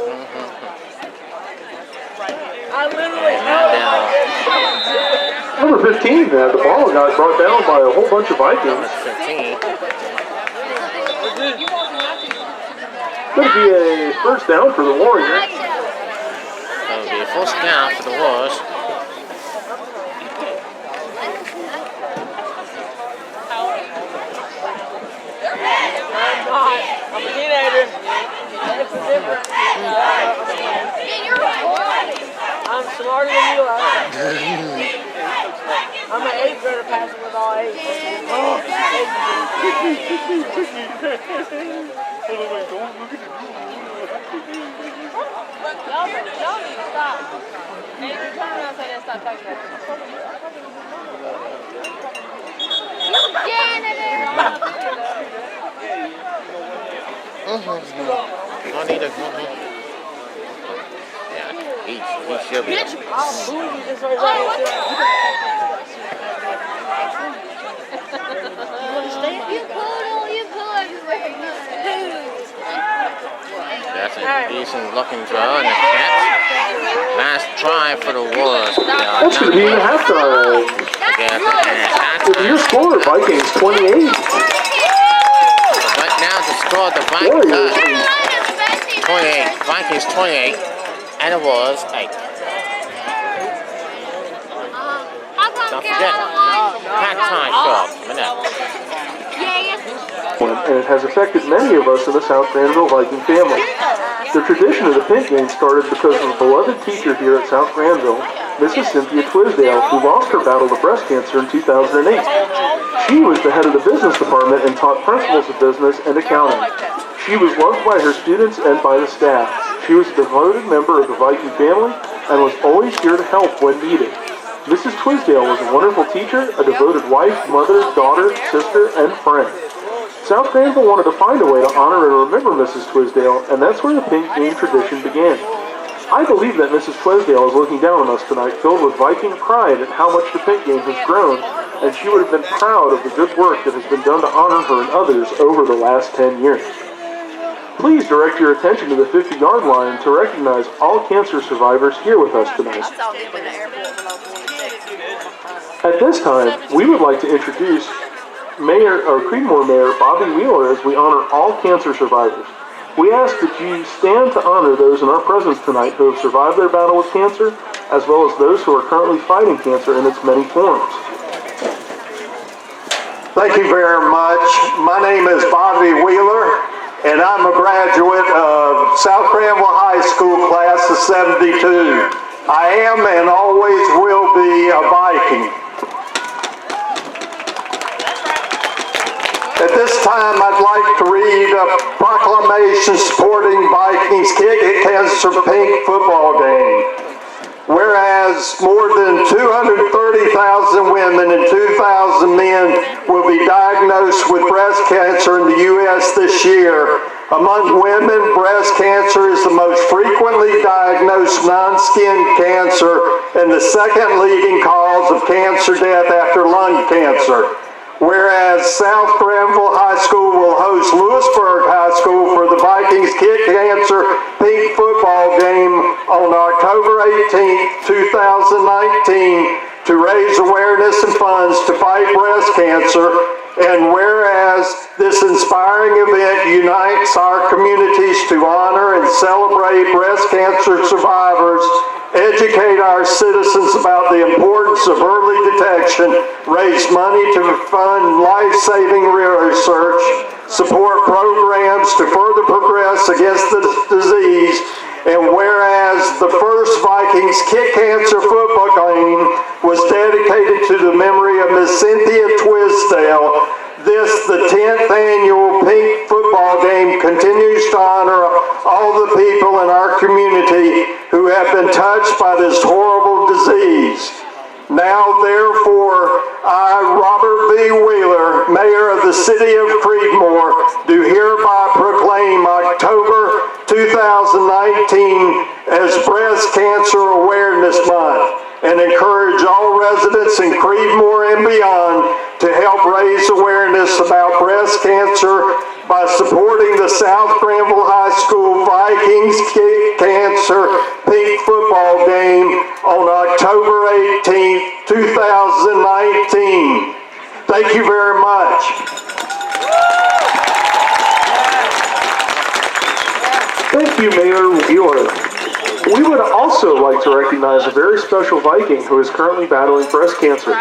S3: I literally held it like this.
S2: Number 15, the ball got brought down by a whole bunch of Vikings.
S1: 15.
S2: Going to be a first down for the Warriors.
S1: That would be a first down for the Wolves.
S3: I'm a teenager. It's different. I'm smarter than you are. I'm an 8th grader passing with all 8. Y'all need to stop. Andrew, turn around and say that. Stop talking about
S1: I need a. Yeah, he should be.
S3: I'll move you this way right here.
S6: You pull everywhere.
S1: That's a decent looking draw and a catch. Last try for the Wolves.
S2: That's going to be the halftime. Your score, Vikings 28.
S1: Right now the score, the
S2: Warriors.
S1: 28, Vikings 28, and it was 8. Don't forget, halftime show coming up.
S2: And it has affected many of us in the South Granville Viking family. The tradition of the pink game started because of a beloved teacher here at South Granville, Mrs. Cynthia Twisdale, who lost her battle to breast cancer in 2008. She was the head of the business department and taught principles of business and accounting. She was loved by her students and by the staff. She was a devoted member of the Viking family and was always here to help when needed. Mrs. Twisdale was a wonderful teacher, a devoted wife, mother, daughter, sister, and friend. South Granville wanted to find a way to honor and remember Mrs. Twisdale, and that's where the pink game tradition began. I believe that Mrs. Twisdale is looking down on us tonight, filled with Viking pride at how much the pink game has grown, and she would have been proud of the good work that has been done to honor her and others over the last 10 years. Please direct your attention to the 50-yard line to recognize all cancer survivors here with us tonight. At this time, we would like to introduce Creedmoor Mayor Bobby Wheeler as we honor all cancer survivors. We ask that you stand to honor those in our presence tonight who have survived their battle with cancer, as well as those who are currently fighting cancer in its many forms.
S7: Thank you very much. My name is Bobby Wheeler, and I'm a graduate of South Granville High School class of 72. I am and always will be a Viking. At this time, I'd like to read a proclamation supporting Vikings Kick Cancer Pink football game. Whereas more than 230,000 women and 2,000 men will be diagnosed with breast cancer in the U.S. this year. Among women, breast cancer is the most frequently diagnosed non-skin cancer and the second leading cause of cancer death after lung cancer. Whereas South Granville High School will host Louisburg High School for the Vikings Kick Cancer Pink football game on October 18, 2019 to raise awareness and funds to fight breast cancer. And whereas this inspiring event unites our communities to honor and celebrate breast cancer survivors, educate our citizens about the importance of early detection, raise money to fund life-saving research, support programs to further progress against the disease, and whereas the first Vikings Kick Cancer football game was dedicated to the memory of Miss Cynthia Twisdale, this, the 10th annual Pink football game, continues to honor all the people in our community who have been touched by this horrible disease. Now, therefore, I, Robert V. Wheeler, Mayor of the City of Creedmoor, do hereby proclaim October 2019 as Breast Cancer Awareness Month and encourage all residents in Creedmoor and beyond to help raise awareness about breast cancer by supporting the South Granville High School Vikings Kick Cancer Pink football game on October 18, 2019. Thank you very much.
S2: Thank you, Mayor Wheeler. We would also like to recognize a very special Viking who is currently battling breast cancer.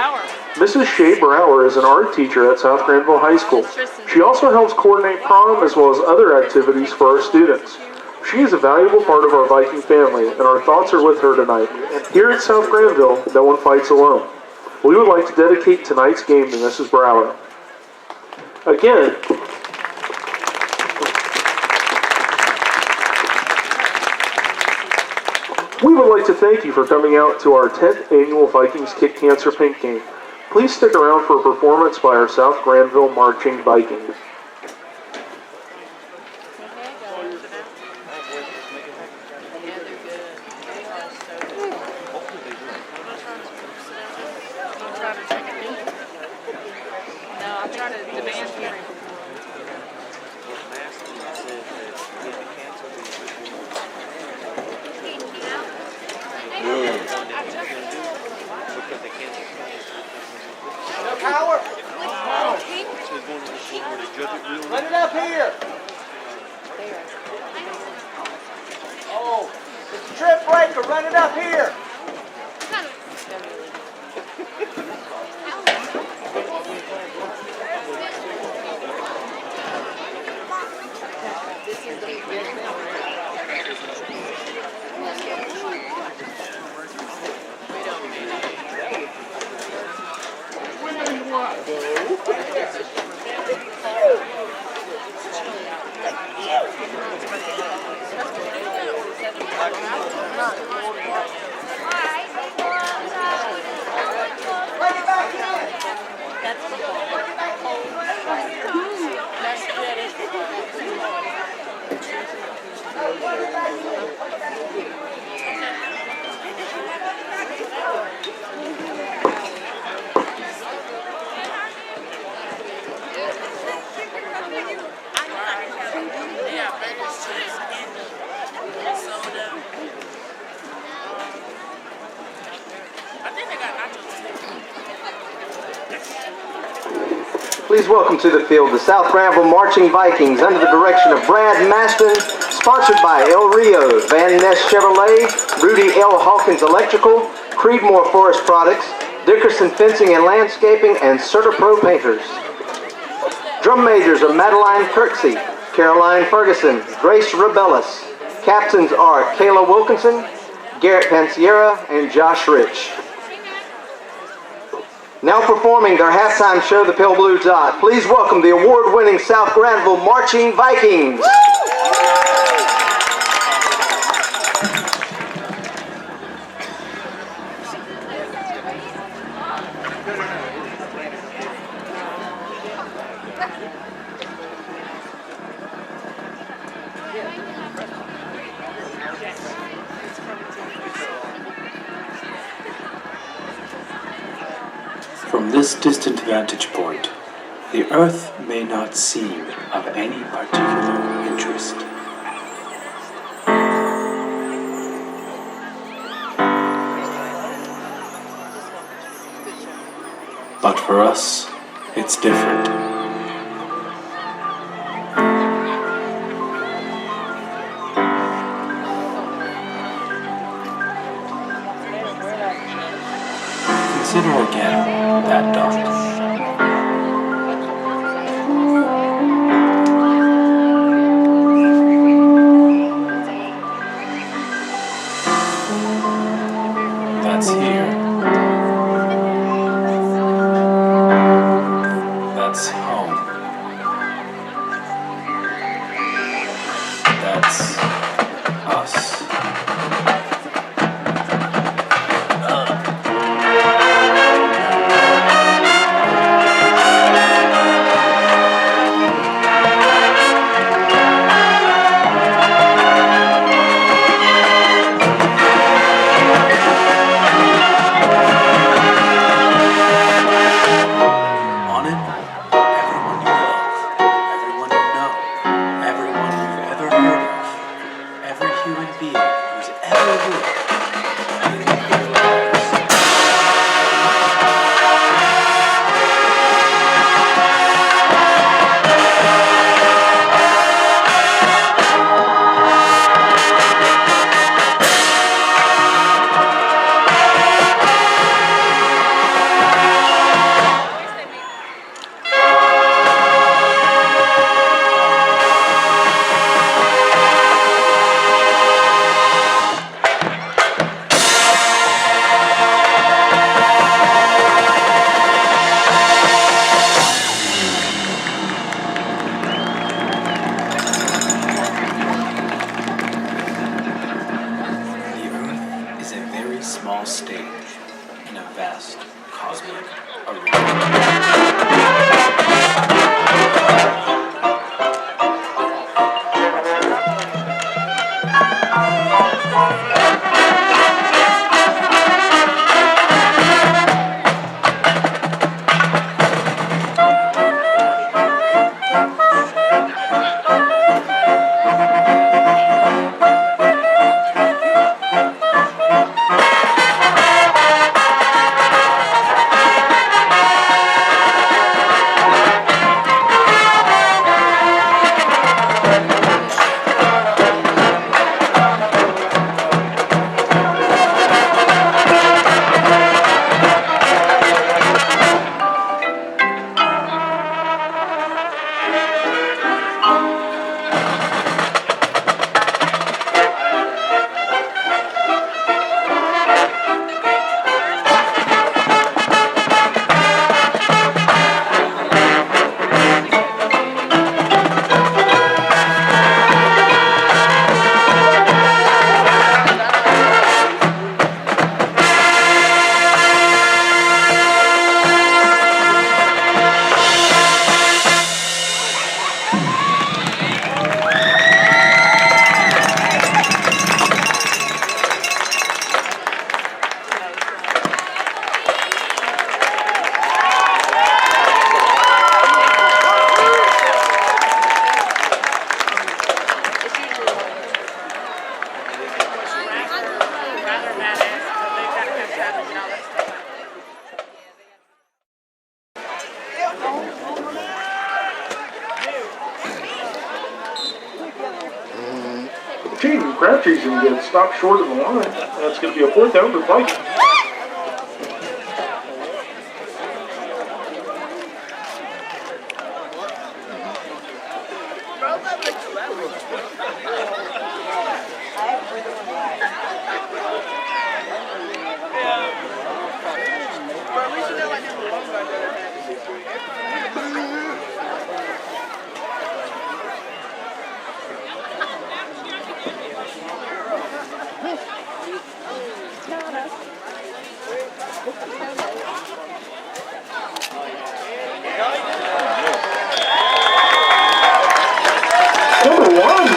S2: Mrs. Shea Brower is an art teacher at South Granville High School. She also helps coordinate prom as well as other activities for our students. She is a valuable part of our Viking family, and our thoughts are with her tonight. Here at South Granville, no one fights alone. We would like to dedicate tonight's game to Mrs. Brower. Again, we would like to thank you for coming out to our 10th annual Vikings Kick Cancer Pink game. Please stick around for a performance by our South Granville Marching Vikings.
S3: I'm trying to demand hearing.
S4: Power! Run it up here! Oh, it's a trip breaker, run it up here!
S8: Please welcome to the field the South Granville Marching Vikings under the direction of Brad Maston, sponsored by El Rio, Van Ness Chevrolet, Rudy L. Hawkins Electrical, Creedmoor Forest Products, Dickerson Fencing and Landscaping, and CertaPro Painters. Drum majors are Madeline Kirksey, Caroline Ferguson, Grace Rebellis. Captains are Kayla Wilkinson, Garrett Pansiera, and Josh Rich. Now performing their halftime show, the Pale Blue Dot. Please welcome the award-winning South Granville Marching Vikings.
S9: From this distant vantage point, the Earth may not seem of any particular interest. But for us, it's different. Consider again that dot. That's here. That's home. That's us. On it, everyone you love, everyone you know, everyone you've ever heard of, every human being who's ever lived in their lives. The Earth is a very small stage in a vast cosmic arena.
S2: Crabtree's going to get stopped short of the line. That's going to be a 4th down for Vikings.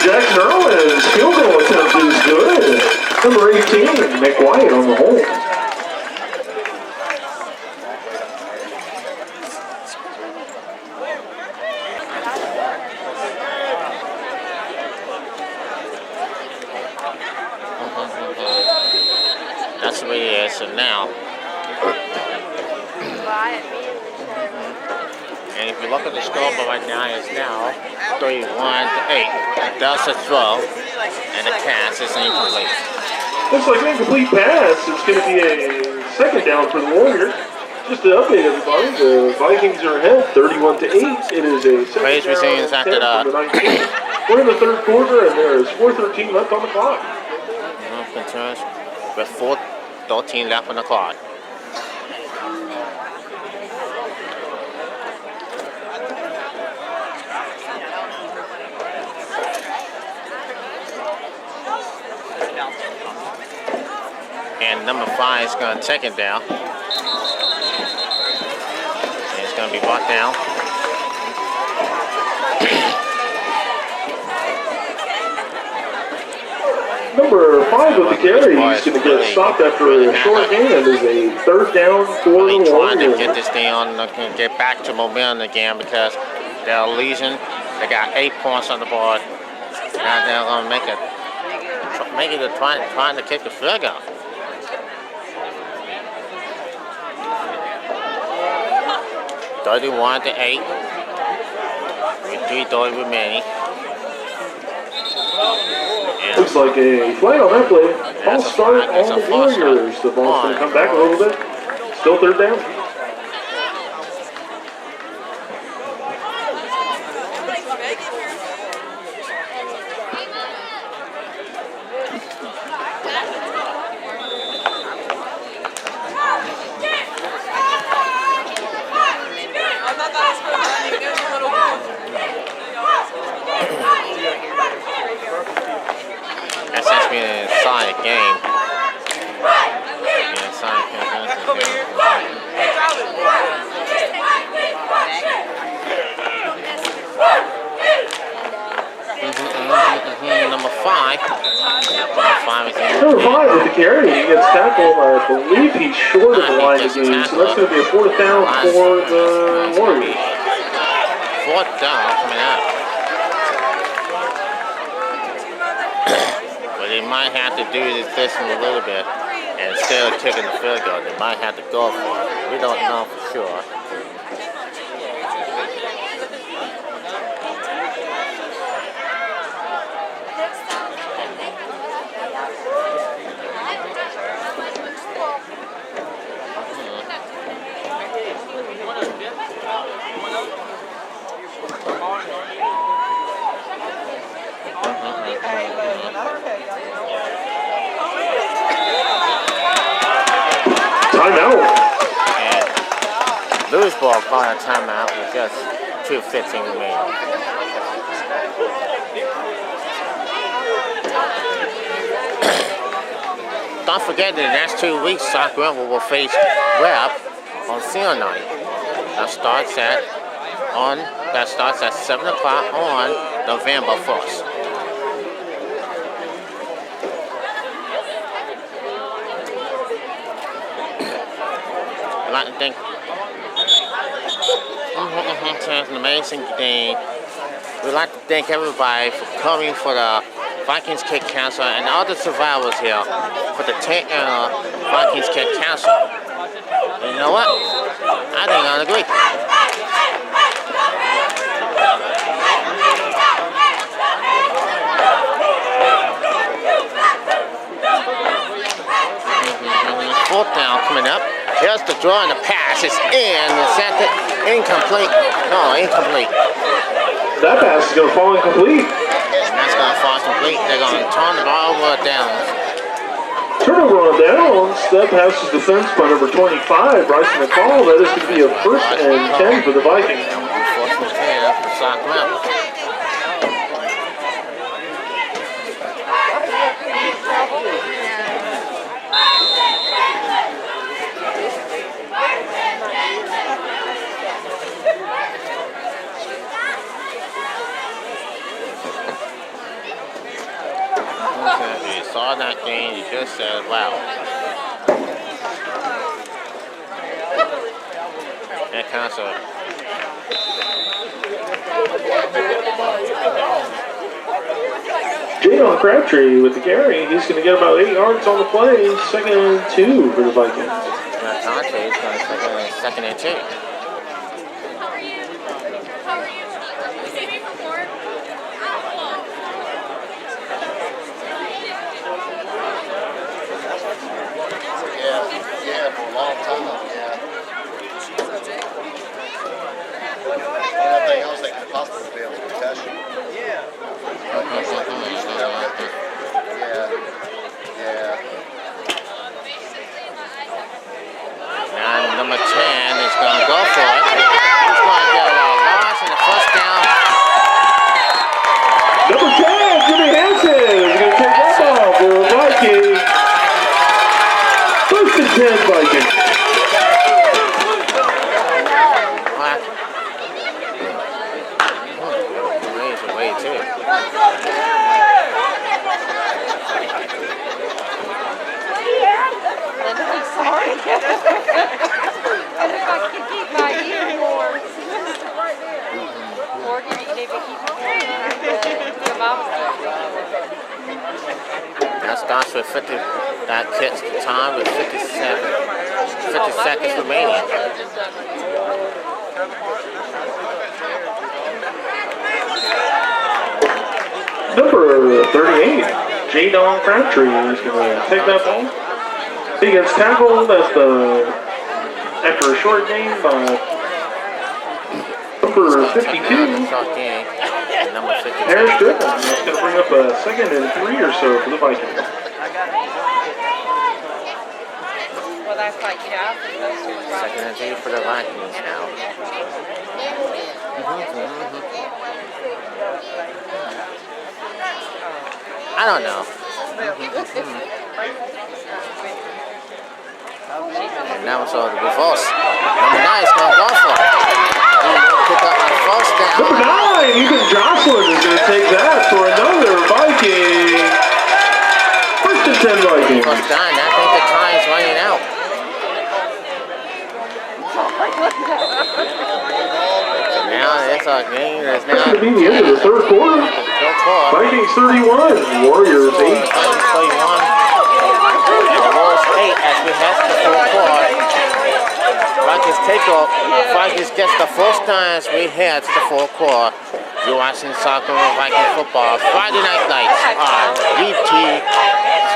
S2: Jackson Irwin's field goal attempt is good. Number 18, McWhite on the hole.
S1: That's the way it is. So now, and if you look at the scoreboard right now, it's now 31-8. Delta throw, and the pass is incomplete.
S2: Looks like an incomplete pass. It's going to be a second down for the Warriors. Just to update everybody, the Vikings are ahead 31-8. It is a second down
S1: after that.
S2: from the 19. We're in the third quarter, and there is 4:13 left on the clock.
S1: Continues with 4:13 left on the clock. And number 5 is going to take it down. And it's going to be brought down.
S2: Number 5 with the carry, he's going to get stopped after a short gain. It is a third down for the
S1: Really trying to
S2: Warriors.
S1: get this thing on, get back to momentum again because they're losing. They got 8 points on the board. Now they're going to make it trying to kick the field goal. $31-8. With 3:30 remaining. And
S2: Looks like a flag on that play. False start on the Warriors. The ball's going to come back a little bit. Still third down.
S1: That's just been an inside game. Inside game. Number 5.
S2: Number 5 with the carry. He gets tackled. I believe he's short of the line of game. So that's going to be a fourth down for the Warriors.
S1: Fourth down coming up. But they might have to do this in a little bit. And instead of kicking the field goal, they might have to go for it. We don't know for sure.
S2: Timeout.
S1: And Louisburg called a timeout with just 2:15 remaining. Don't forget that the next 2 weeks, South Granville will face Webb on senior night. That starts at 7 o'clock on November 1st. I'd like to thank it's an amazing day. We'd like to thank everybody for coming for the Vikings Kick Council and all the survivors here for the 10th Vikings Kick Council. And you know what? I think I agree. Fourth down coming up. Here's the draw and the pass. It's in. It's at the incomplete. No, incomplete.
S2: That pass is going to fall incomplete.
S1: And that's going to fall complete. They're going to turn the ball over down.
S2: Turnover on downs. That pass is defense by number 25, Bryson McCall. That is going to be a 1st and 10 for the Vikings.
S1: And 1st and 10 for South Granville. Vikings. You just said, wow. That counts a
S2: Jadon Crabtree with the carry. He's going to get about 8 yards on the play. 2nd and 2 for the Vikings.
S1: Conte is going to second and 2.
S10: Yeah, for a long time, yeah. Anything else that could possibly be a concussion. Yeah.
S1: Now number 10 is going to go for it. He's going to get a loss and a first down.
S2: Number 10, Jimmy Hansen is going to take that ball for the Vikings. 1st and 10 Vikings.
S1: Away too.
S3: I'm sorry. I wish I could keep my ear more. Right there. Morgan, you need to keep it your mom's
S1: That starts with 50. That hits the time with 50 seconds remaining.
S2: Number 38, Jadon Crabtree is going to take that ball. He gets tackled after a short game by number 52, Harris Griffin. That's going to bring up a 2nd and 3 or so for the Vikings.
S3: Well, that's like, you know, I think those two are
S1: 2nd and 2 for the Vikings now. I don't know. And now it's all the reverse. Number 9 is going to go for it. He will pick up my first down.
S2: Number 9, Ethan Jocelyn is going to take that for another Viking. 1st and 10 Vikings.
S1: First down. I think the time's running out. Now it's our game. It's
S2: That's going to be the end of the 3rd quarter. Vikings 31, Warriors 8.
S1: Vikings 31. And the Wolves 8 as we head to the 4th quarter. Vikings take off. Vikings gets the first down as we head to the 4th quarter. You're watching soccer and Viking football Friday night lights on DT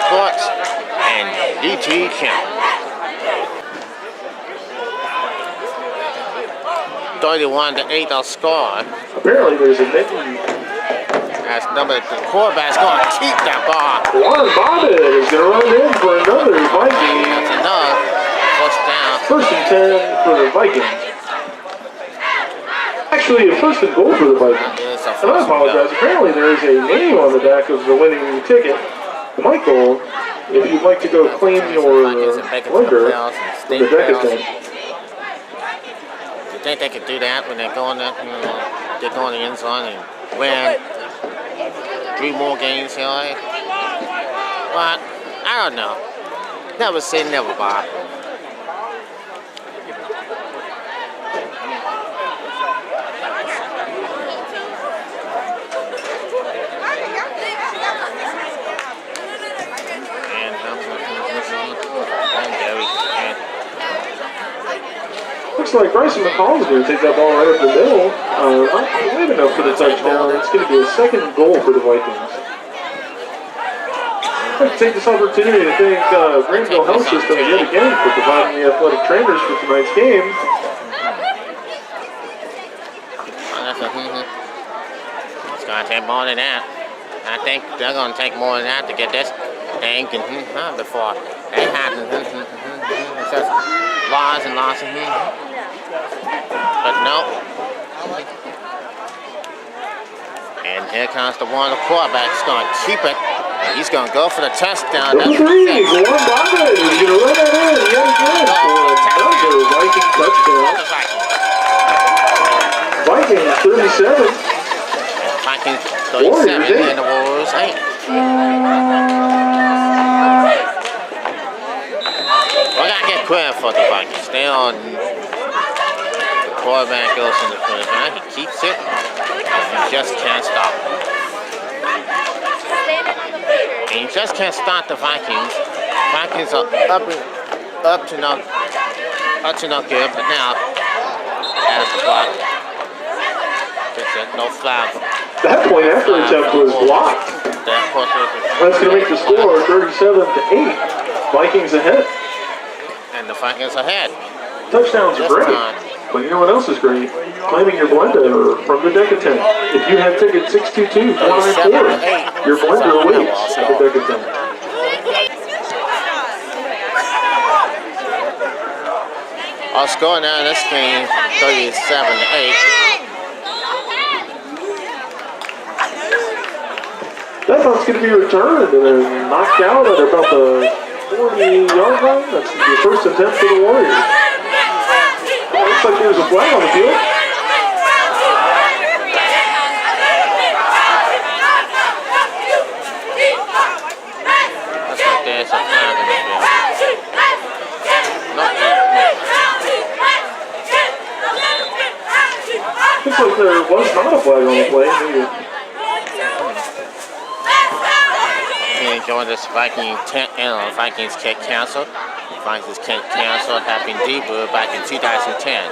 S1: Sports and DT Channel. 31-8 our score.
S2: Apparently there's a mitten.
S1: As the quarterback's going to keep that ball.
S2: Juan Bobbitt is going to run in for another Viking.
S1: That's another first down.
S2: 1st and 10 for the Vikings. Actually, a 1st and goal for the Vikings. And I apologize. Apparently there is a name on the back of the winning ticket. Michael, if you'd like to go claim your winner from the deck tent.
S1: You think they could do that when they go in the end zone and win 3 more games here? But I don't know. Never say never, Bob.
S2: Looks like Bryson McCall is going to take that ball right up the middle. Not quite enough for the touchdown. It's going to be a 2nd goal for the Vikings. I'd like to take this opportunity to thank Granville Health System yet again for providing the athletic trainers for tonight's game.
S1: It's going to take more than that. I think they're going to take more than that to get this thing before they happen. It's just loss and loss. But no. And here comes the one. The quarterback's going to keep it. And he's going to go for the touchdown.
S2: Number 3, Juan Bobbitt is going to run that in yet again for another Viking touchdown. Vikings 37.
S1: Vikings 37 and the Warriors 8. for the Vikings. The quarterback goes in the first round. He keeps it. And you just can't stop him. And you just can't stop the Vikings. Vikings are up to no good, but now as the block. No flag.
S2: That point after attempt was blocked. That's going to make the score 37-8. Vikings ahead.
S1: And the Vikings ahead.
S2: Touchdowns are great. But you know what else is great? Claiming your blender from the Decatent. If you have ticket 622-494, your blender awaits at the Decatent.
S1: Our score now in this game, 37-8.
S2: That punt's going to be returned and then knocked out at about the 40-yard line. That's the first attempt for the Warriors. Oh, looks like there's a flag on the field.
S1: Looks like there's a flag on the field.
S2: Looks like there was not a flag on the play.
S1: Enjoying this Vikings kick cancel. Vikings kick cancel happened deeper back in 2010.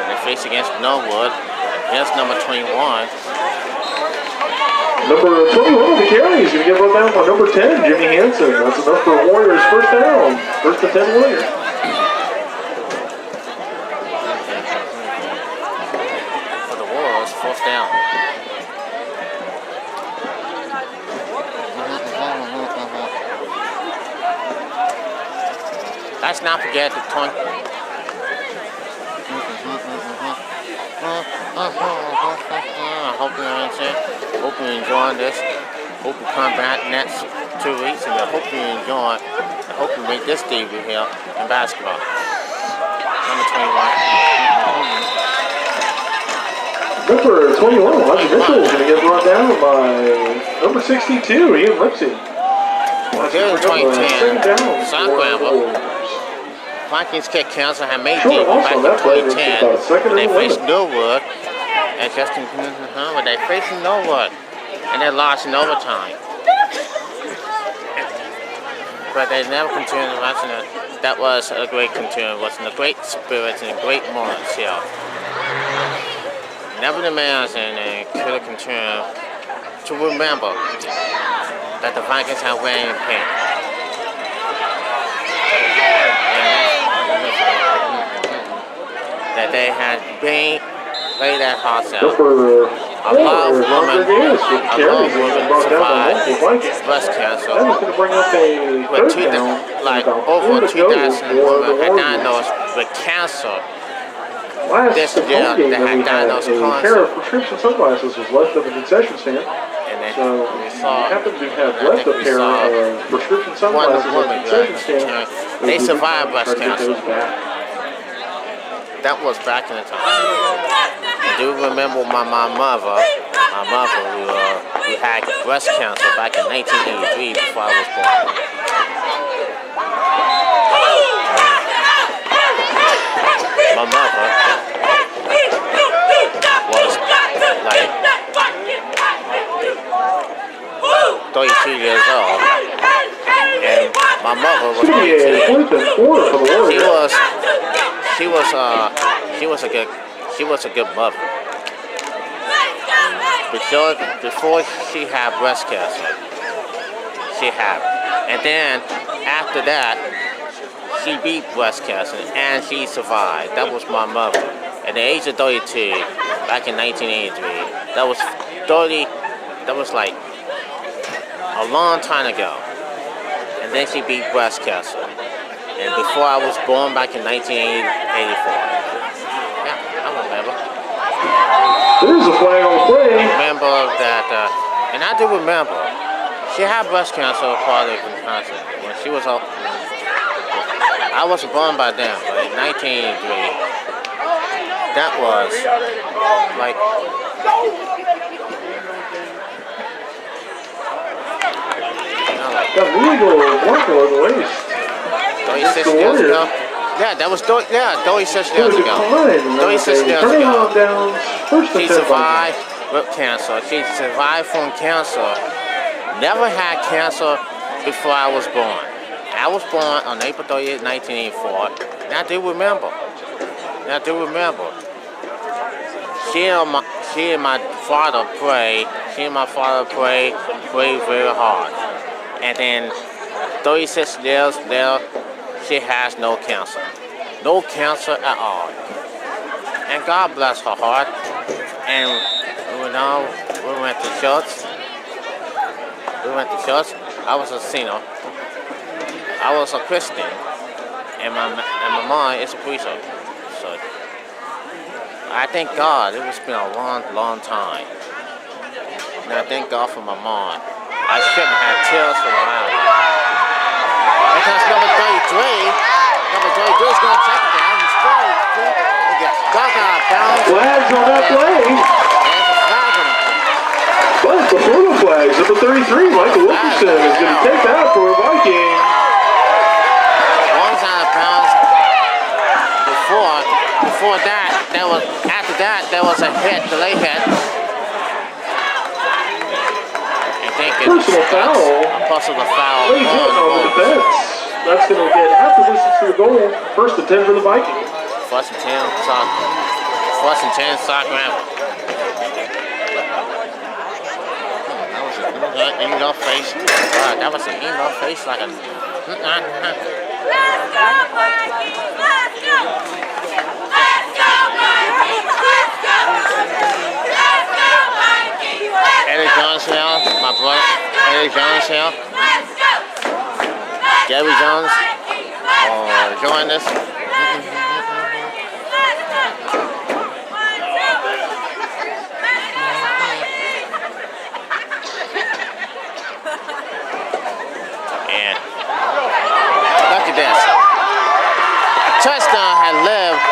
S1: They face against Norwood, against number 21.
S2: Number 21 of the carry is going to get brought down by number 10, Jimmy Hansen. That's enough for Warriors first down. First and 10 Warriors.
S1: For the Warriors, fourth down. Let's not forget the 20. Hope you're enjoying this. Hope you come back next 2 weeks, and I hope you enjoy. I hope you make this debut here in basketball. Number
S2: 21, Roger Mitchell is going to get brought down by number 62, Ian Lipsy.
S1: Here in 2010, Granville. Vikings kick cancel had made deep back in 2010. They faced Louisburg, and Justin, when they faced Louisburg, and they lost in overtime. But they never continued watching it. That was a great continuum. Was in a great spirit and a great moments here. Never demands and could have continued to remember that the Vikings have wearing pain. That they had been played that hot out. A lot of women survived breast cancer. Over 2,000 women had diagnosed with cancer. This year, they had diagnosed cancer.
S2: A pair of prescription sunglasses was left at the concession stand. So we happened to have left a pair of prescription sunglasses at the concession stand.
S1: They survived breast cancer. That was back in the time. I do remember my mother who had breast cancer back in 1983 before I was born. My mother was like 32 years old, and my mother was 18. She was a good mother. Before she had breast cancer, she had it. And then after that, she beat breast cancer and she survived. That was my mother. At the age of 32, back in 1983, that was like a long time ago. And then she beat breast cancer. And before I was born back in 1984. Yeah, I remember.
S2: There's a flag on the play.
S1: Remember that, and I do remember, she had breast cancer part of the cancer. When she was up, I wasn't born by then, but in 1983, that was like,
S2: got legal marker on the waist.
S1: 36
S2: the
S1: years
S2: Warriors.
S1: ago. Yeah, that was 36 years ago.
S2: Decline.
S1: 36 years
S2: Turning
S1: ago.
S2: on down. First
S1: She
S2: and 10
S1: survived with cancer. She survived from cancer. Never had cancer before I was born. I was born on April 30th, 1984. And I do remember. She and my father prayed. She and my father prayed very hard. And then 36 years later, she has no cancer. No cancer at all. And God bless her heart. And we went to church. I was a sinner. I was a Christian. And my mom is a preacher. So I thank God. It's been a long time. And I thank God for my mom. I shouldn't have tears for a while. Because number 33 is going to check it down. He's going to get stuck out of bounds.
S2: Flags on that play.
S1: There's a flag on the play.
S2: But before the flags, number 33, Michael Wilkerson is going to take that for a Viking.
S1: One's out of bounds. Before that, after that, there was a hit, delay hit.
S2: Personal foul.
S1: A personal foul.
S2: Late hit on the defense. That's going to get half the distance to the goal. First and 10 for the Vikings.
S1: First and 10, Sock Granville. That was an email face. Wow, that was an email face like a...
S6: Let's go, Vikings! Let's go! Let's go, Vikings! Let's go! Let's go, Vikings!
S1: Eddie Jones here, my brother. Eddie Jones here.
S6: Let's go!
S1: Gary Jones. Join us. And look at this. Touchdown had lived.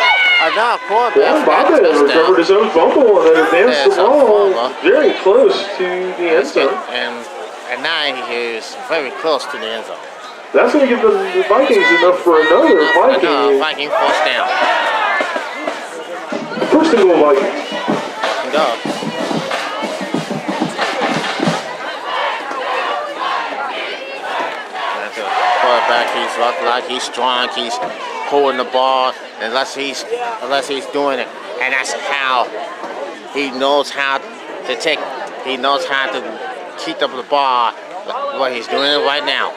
S1: Another quarterback.
S2: Bobbitt recovered his own fumble and then advanced the ball very close to the end zone.
S1: And now he is very close to the end zone.
S2: That's going to give the Vikings enough for another
S1: Viking first down.
S2: First and goal, Vikings.
S1: Go. Quarterback, he's looked like he's strong, he's pulling the ball unless he's doing it. And that's how he knows how to keep up the ball. What he's doing it right now.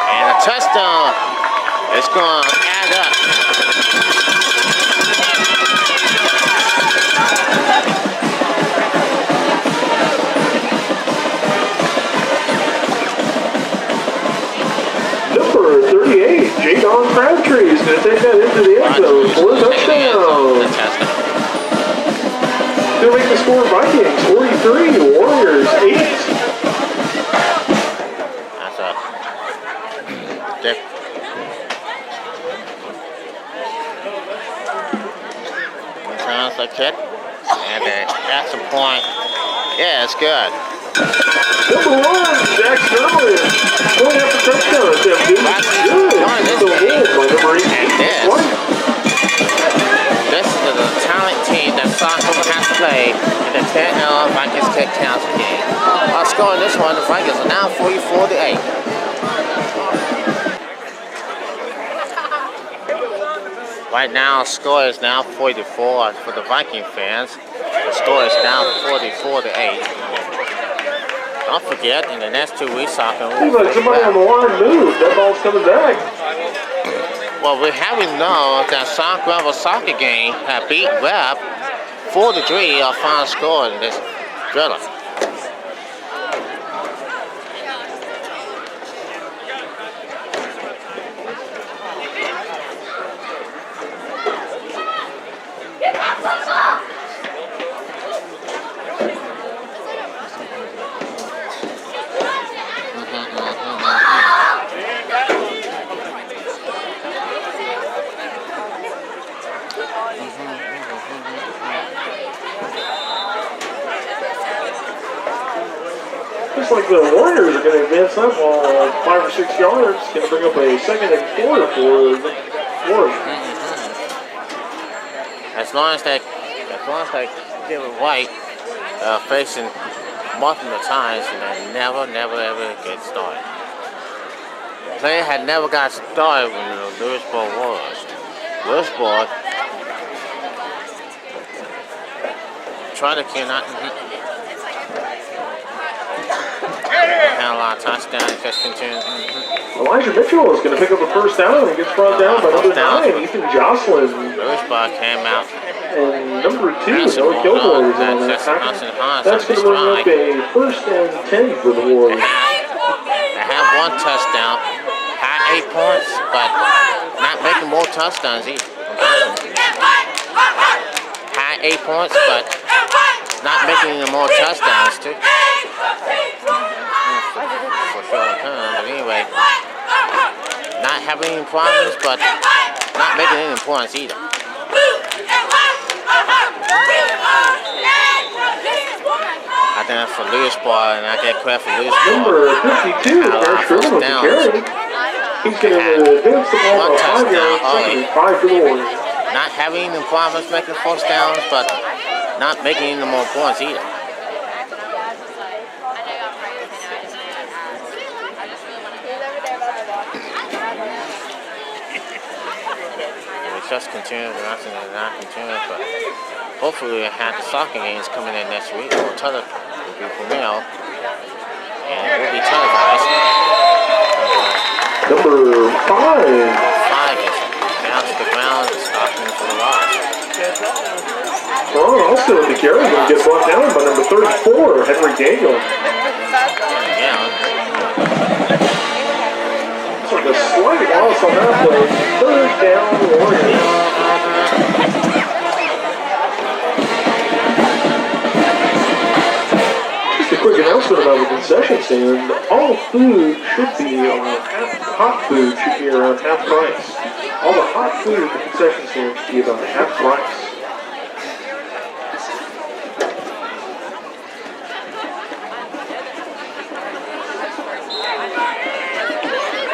S1: And a touchdown. It's going to add up.
S2: Number 38, Jadon Crabtree is going to take that into the end zone for a touchdown. To make the score Vikings 43, Warriors 8.
S1: That's a dip. Returns the kick. And that's a point. Yeah, it's good.
S2: Number 1, Jack Sterling. Going after touchdown. That's good.
S1: This is the talent team that soccer has to play in the 10-0 Vikings kick council game. Our score in this one, the Vikings are now 44-8. Right now, the score is now 44 for the Viking fans. The score is now 44-8. Don't forget, in the next 2 weeks, soccer will
S2: seems like somebody on the line moved. That ball's coming back.
S1: Well, we haven't known that South Granville soccer game have beat Webb 4-3 our final score in this driller.
S2: looks like the Warriors are going to advance that ball 5 or 6 yards. Going to bring up a 2nd and 4 for the Warriors.
S1: As long as they give it right, facing multiple times, and they never ever get started. The play had never got started when the Louisburg was. Louisburg tried to cannot had a lot of touchdowns, just continue.
S2: Elijah Mitchell is going to pick up a first down and gets brought down by number 9, Ethan Jocelyn.
S1: Louisburg came out.
S2: And number 2, Noah Kilgore is on that tackle. That's going to bring up a 1st and 10 for the Warriors.
S1: They have one touchdown, had 8 points, but not making more touchdowns either. Had 8 points, but not making any more touchdowns too. For sure, but anyway, not having any problems, but not making any points either. I think that's for Louisburg, and I get credit for Louisburg.
S2: Number 52, Aaron Sherman with the carry. He's going to advance the ball to 5 yards, 2nd and 5 for the Warriors.
S1: Not having any problems making first downs, but not making any more points either. Just continue, not continue, but hopefully we have the soccer games coming in next week, or will be premiere, and it will be televised.
S2: Number 5.
S1: 5 is down to the ground, stopping for the loss.
S2: Oh, also in the carry, going to get brought down by number 34, Henry Gagel.
S1: Yeah.
S2: So the slight loss on that play, 3rd down Warriors. Just a quick announcement about the concession stand. All food should be hot food should be around half price. All the hot food at the concession stand should be about half price.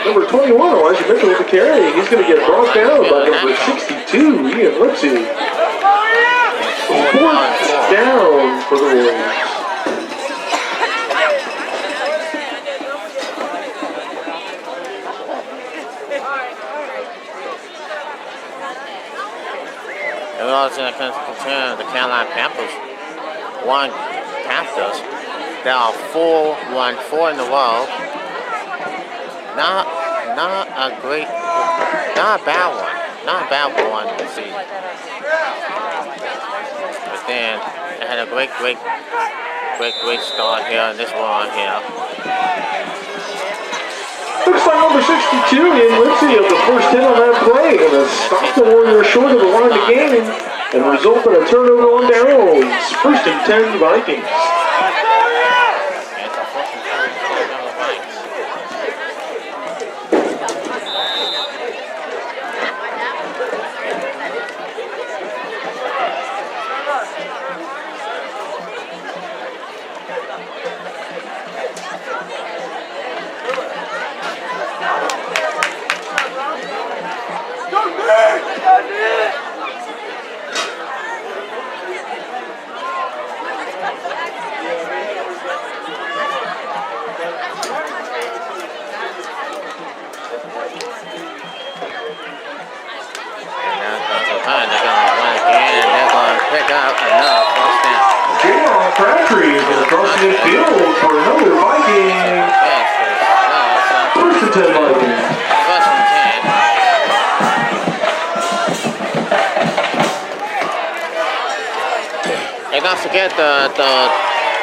S2: Number 21, Elijah Mitchell with the carry. He's going to get brought down by number 62, Ian Lipsy. 4th down for the Warriors.
S1: And we also continue the Carolina Panthers. Panthers. There are 4 in the world. Not a bad one this season. But then they had a great start here in this one here.
S2: Looks like number 62, Ian Lindsay, of the first hit on that play, and a stop the Warriors short of the line of the game, and result in a turnover on downs. 1st and 10 Vikings. Crabtree is going to cross midfield for another Viking. 1st and 10 Vikings.
S1: 1st and 10. And don't forget the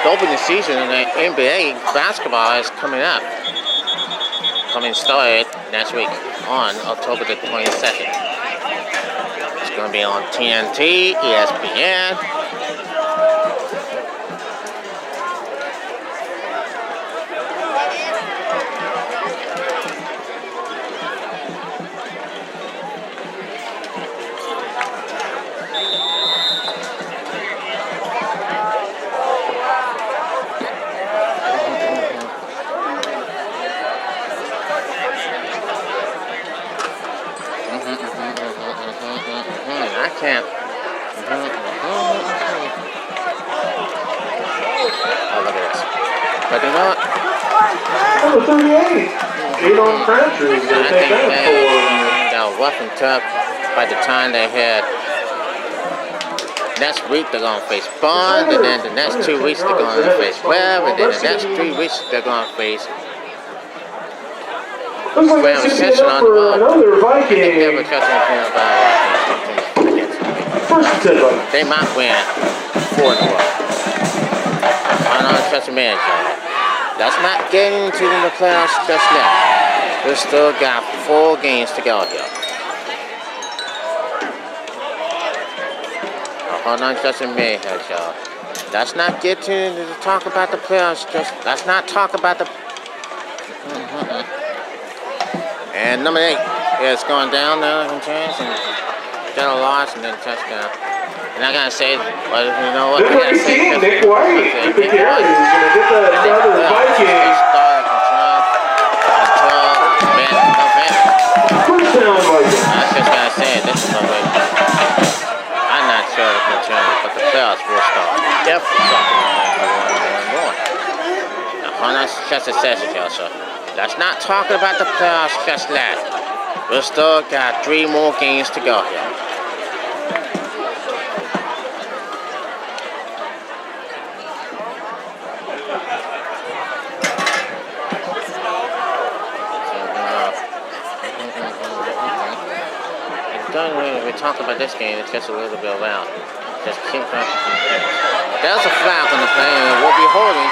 S1: opening season in the NBA basketball is coming up. Started next week on October the 22nd. It's going to be on TNT, ESPN. camp. Oh, look at this. But you know what?
S2: Number 38. Jadon Crabtree is going to take that for
S1: they're rough and tough by the time they had. Next week they're going to face Bond, and then the next 2 weeks they're going to face Webb, and then the next 3 weeks they're going to face
S2: looks like that's going to be enough for another Viking. First and 10 Vikings.
S1: They might win 4 in a row. I don't trust a manager. That's not getting to the playoffs just yet. We still got 4 games to go here. Hold on just a minute here, y'all. Let's not get to talk about the playoffs. Let's not talk about the. And number 8 is going down there in chance and then a loss and then touchdown. And I gotta say, well, you know what?
S2: Number 18, Nick White, the carry is going to get that another Viking. First down Viking.
S1: I was just gonna say this is my way. I'm not sure if it's but the playoffs will start. If something more. Now, hold on just a second, y'all. So let's not talk about the playoffs just yet. We've still got 3 more games to go here. When we talk about this game, it's just a little bit around. Just keep there's a flag on the play, and we'll be holding.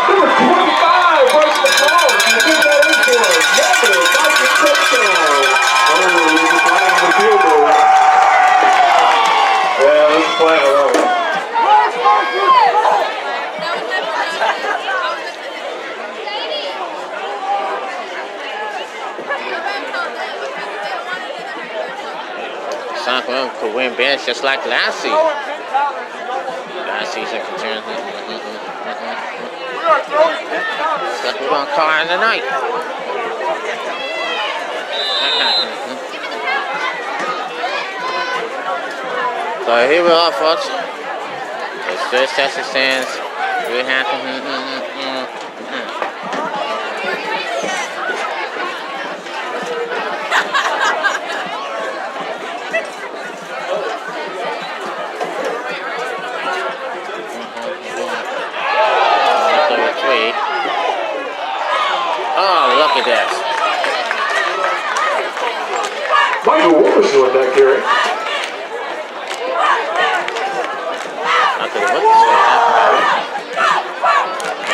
S2: Number 25 breaks the ball. You get that in for another Viking touchdown. Oh, there's a flag on the field goal. Yeah, there's a flag on that one.
S1: Soccer could win bench just like last season. Last season continued. It's like we're going to call it tonight. So here we are, folks. It's just as it stands. We have to. Oh, look at this.
S2: Michael Wilkerson with that carry.
S1: Look at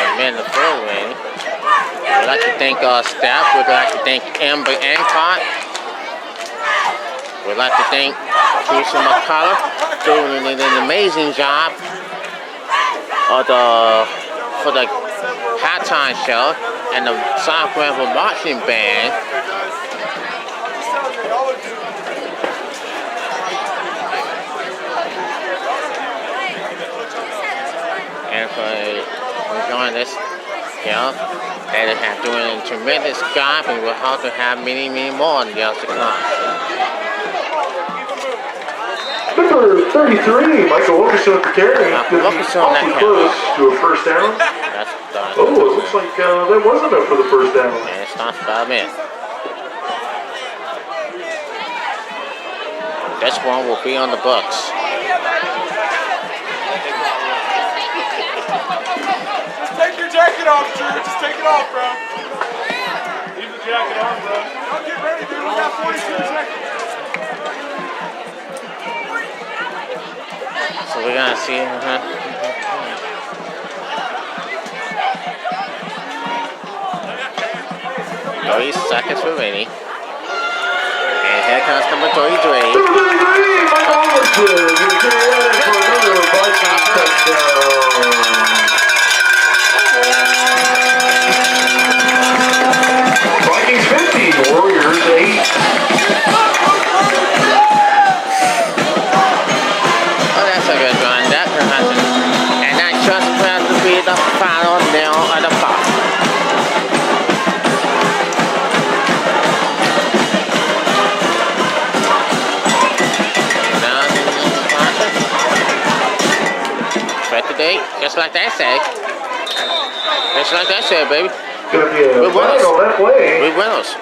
S1: and then the full wing. We'd like to thank our staff. We'd like to thank Amber and Cott. We'd like to thank Teresa McCullough doing an amazing job for the halftime show and the South Granville marching band. And for enjoying this, they have doing a tremendous job, and we'll hope to have many more in the years to come.
S2: Number 33, Michael Wilkerson with the carry.
S1: Wilkerson on that
S2: close to a first down. Oh, it looks like that wasn't enough for the first down.
S1: And it starts 5 minutes. This one will be on the books.
S5: Just take your jacket off, Drew. Just take it off, bro. Leave the jacket on, bro. Don't get ready, dude. We got 42 seconds.
S1: So we're gonna see. 30 seconds remaining. And here comes number 33.
S2: Number 33, Michael Wilkerson. You can carry that for another Vikings touchdown. Vikings 50, Warriors 8.
S1: Oh, that's a good run. That perhaps, and that just has to be the final nail of the coffin. like they say. Just like they say, baby.
S2: Gonna be a flag on that play.
S1: We winners.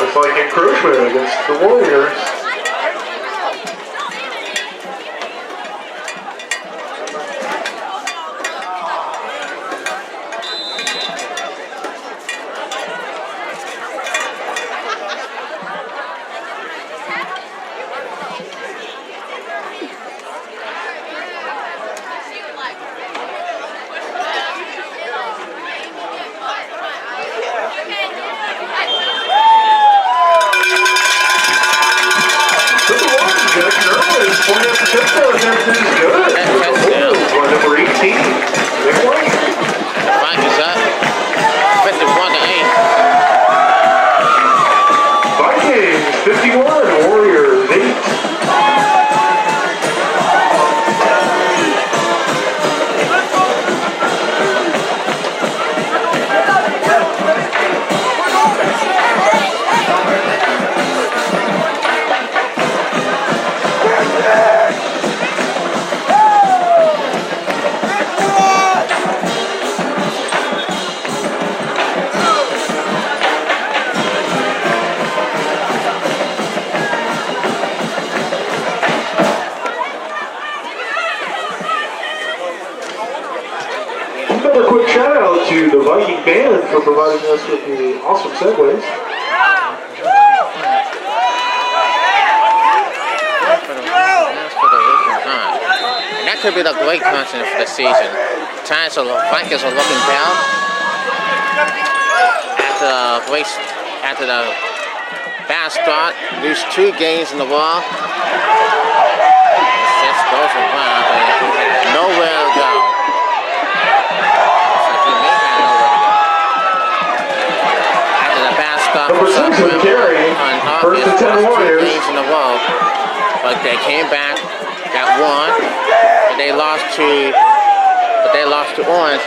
S2: Looks like encroachment against the Warriors. Number 18. Big one.
S1: Vikings up. 51-8.
S2: Vikings 51, Warriors 8. Another quick shout out to the Viking band for providing us with the awesome segues.
S1: And that could be the great content for the season. Vikings are looking down after the bad start, lose 2 games in a row. It just goes around, but he has nowhere to go.
S2: Number 6 with carry. First and 10 Warriors.
S1: In a row, but they came back, got one, but they lost to Orange.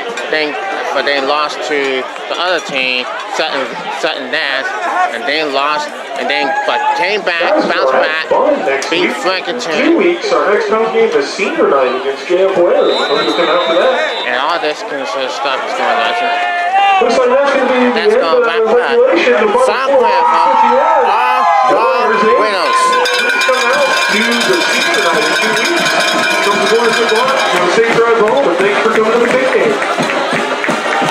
S1: But they lost to the other team, Sutton Nash, and they lost, but came back, bounced back, beat Frankenton.
S2: 2 weeks, our next home game is senior night against JF Ware. After that.
S1: And all this kind of stuff is going on.
S2: Looks like that's going to be the end of the regulation.
S1: The winners.
S2: Come out to the senior night in 2 weeks. From the boys of Block, safe drive home, and thanks for coming to the big game.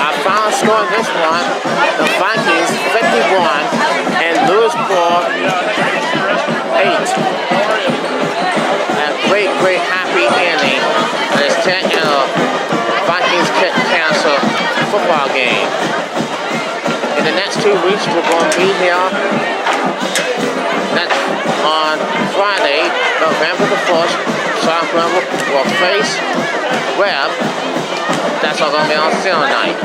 S1: Our final score in this one, the Vikings 51 and Louisburg 8. A great happy ending to this 10th Vikings Cancer football game. In the next 2 weeks, we're going to be here. That's on Friday, November the 1st. South Granville will face Webb. That's all going to be on Silver night.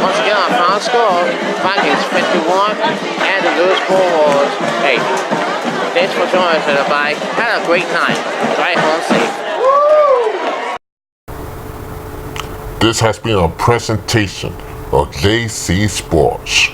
S1: Once again, our final score, Vikings 51 and the Louisburg Warriors 8. Thanks for joining us, everybody. Have a great night. Drive home safe.
S11: This has been a presentation of JC Sports.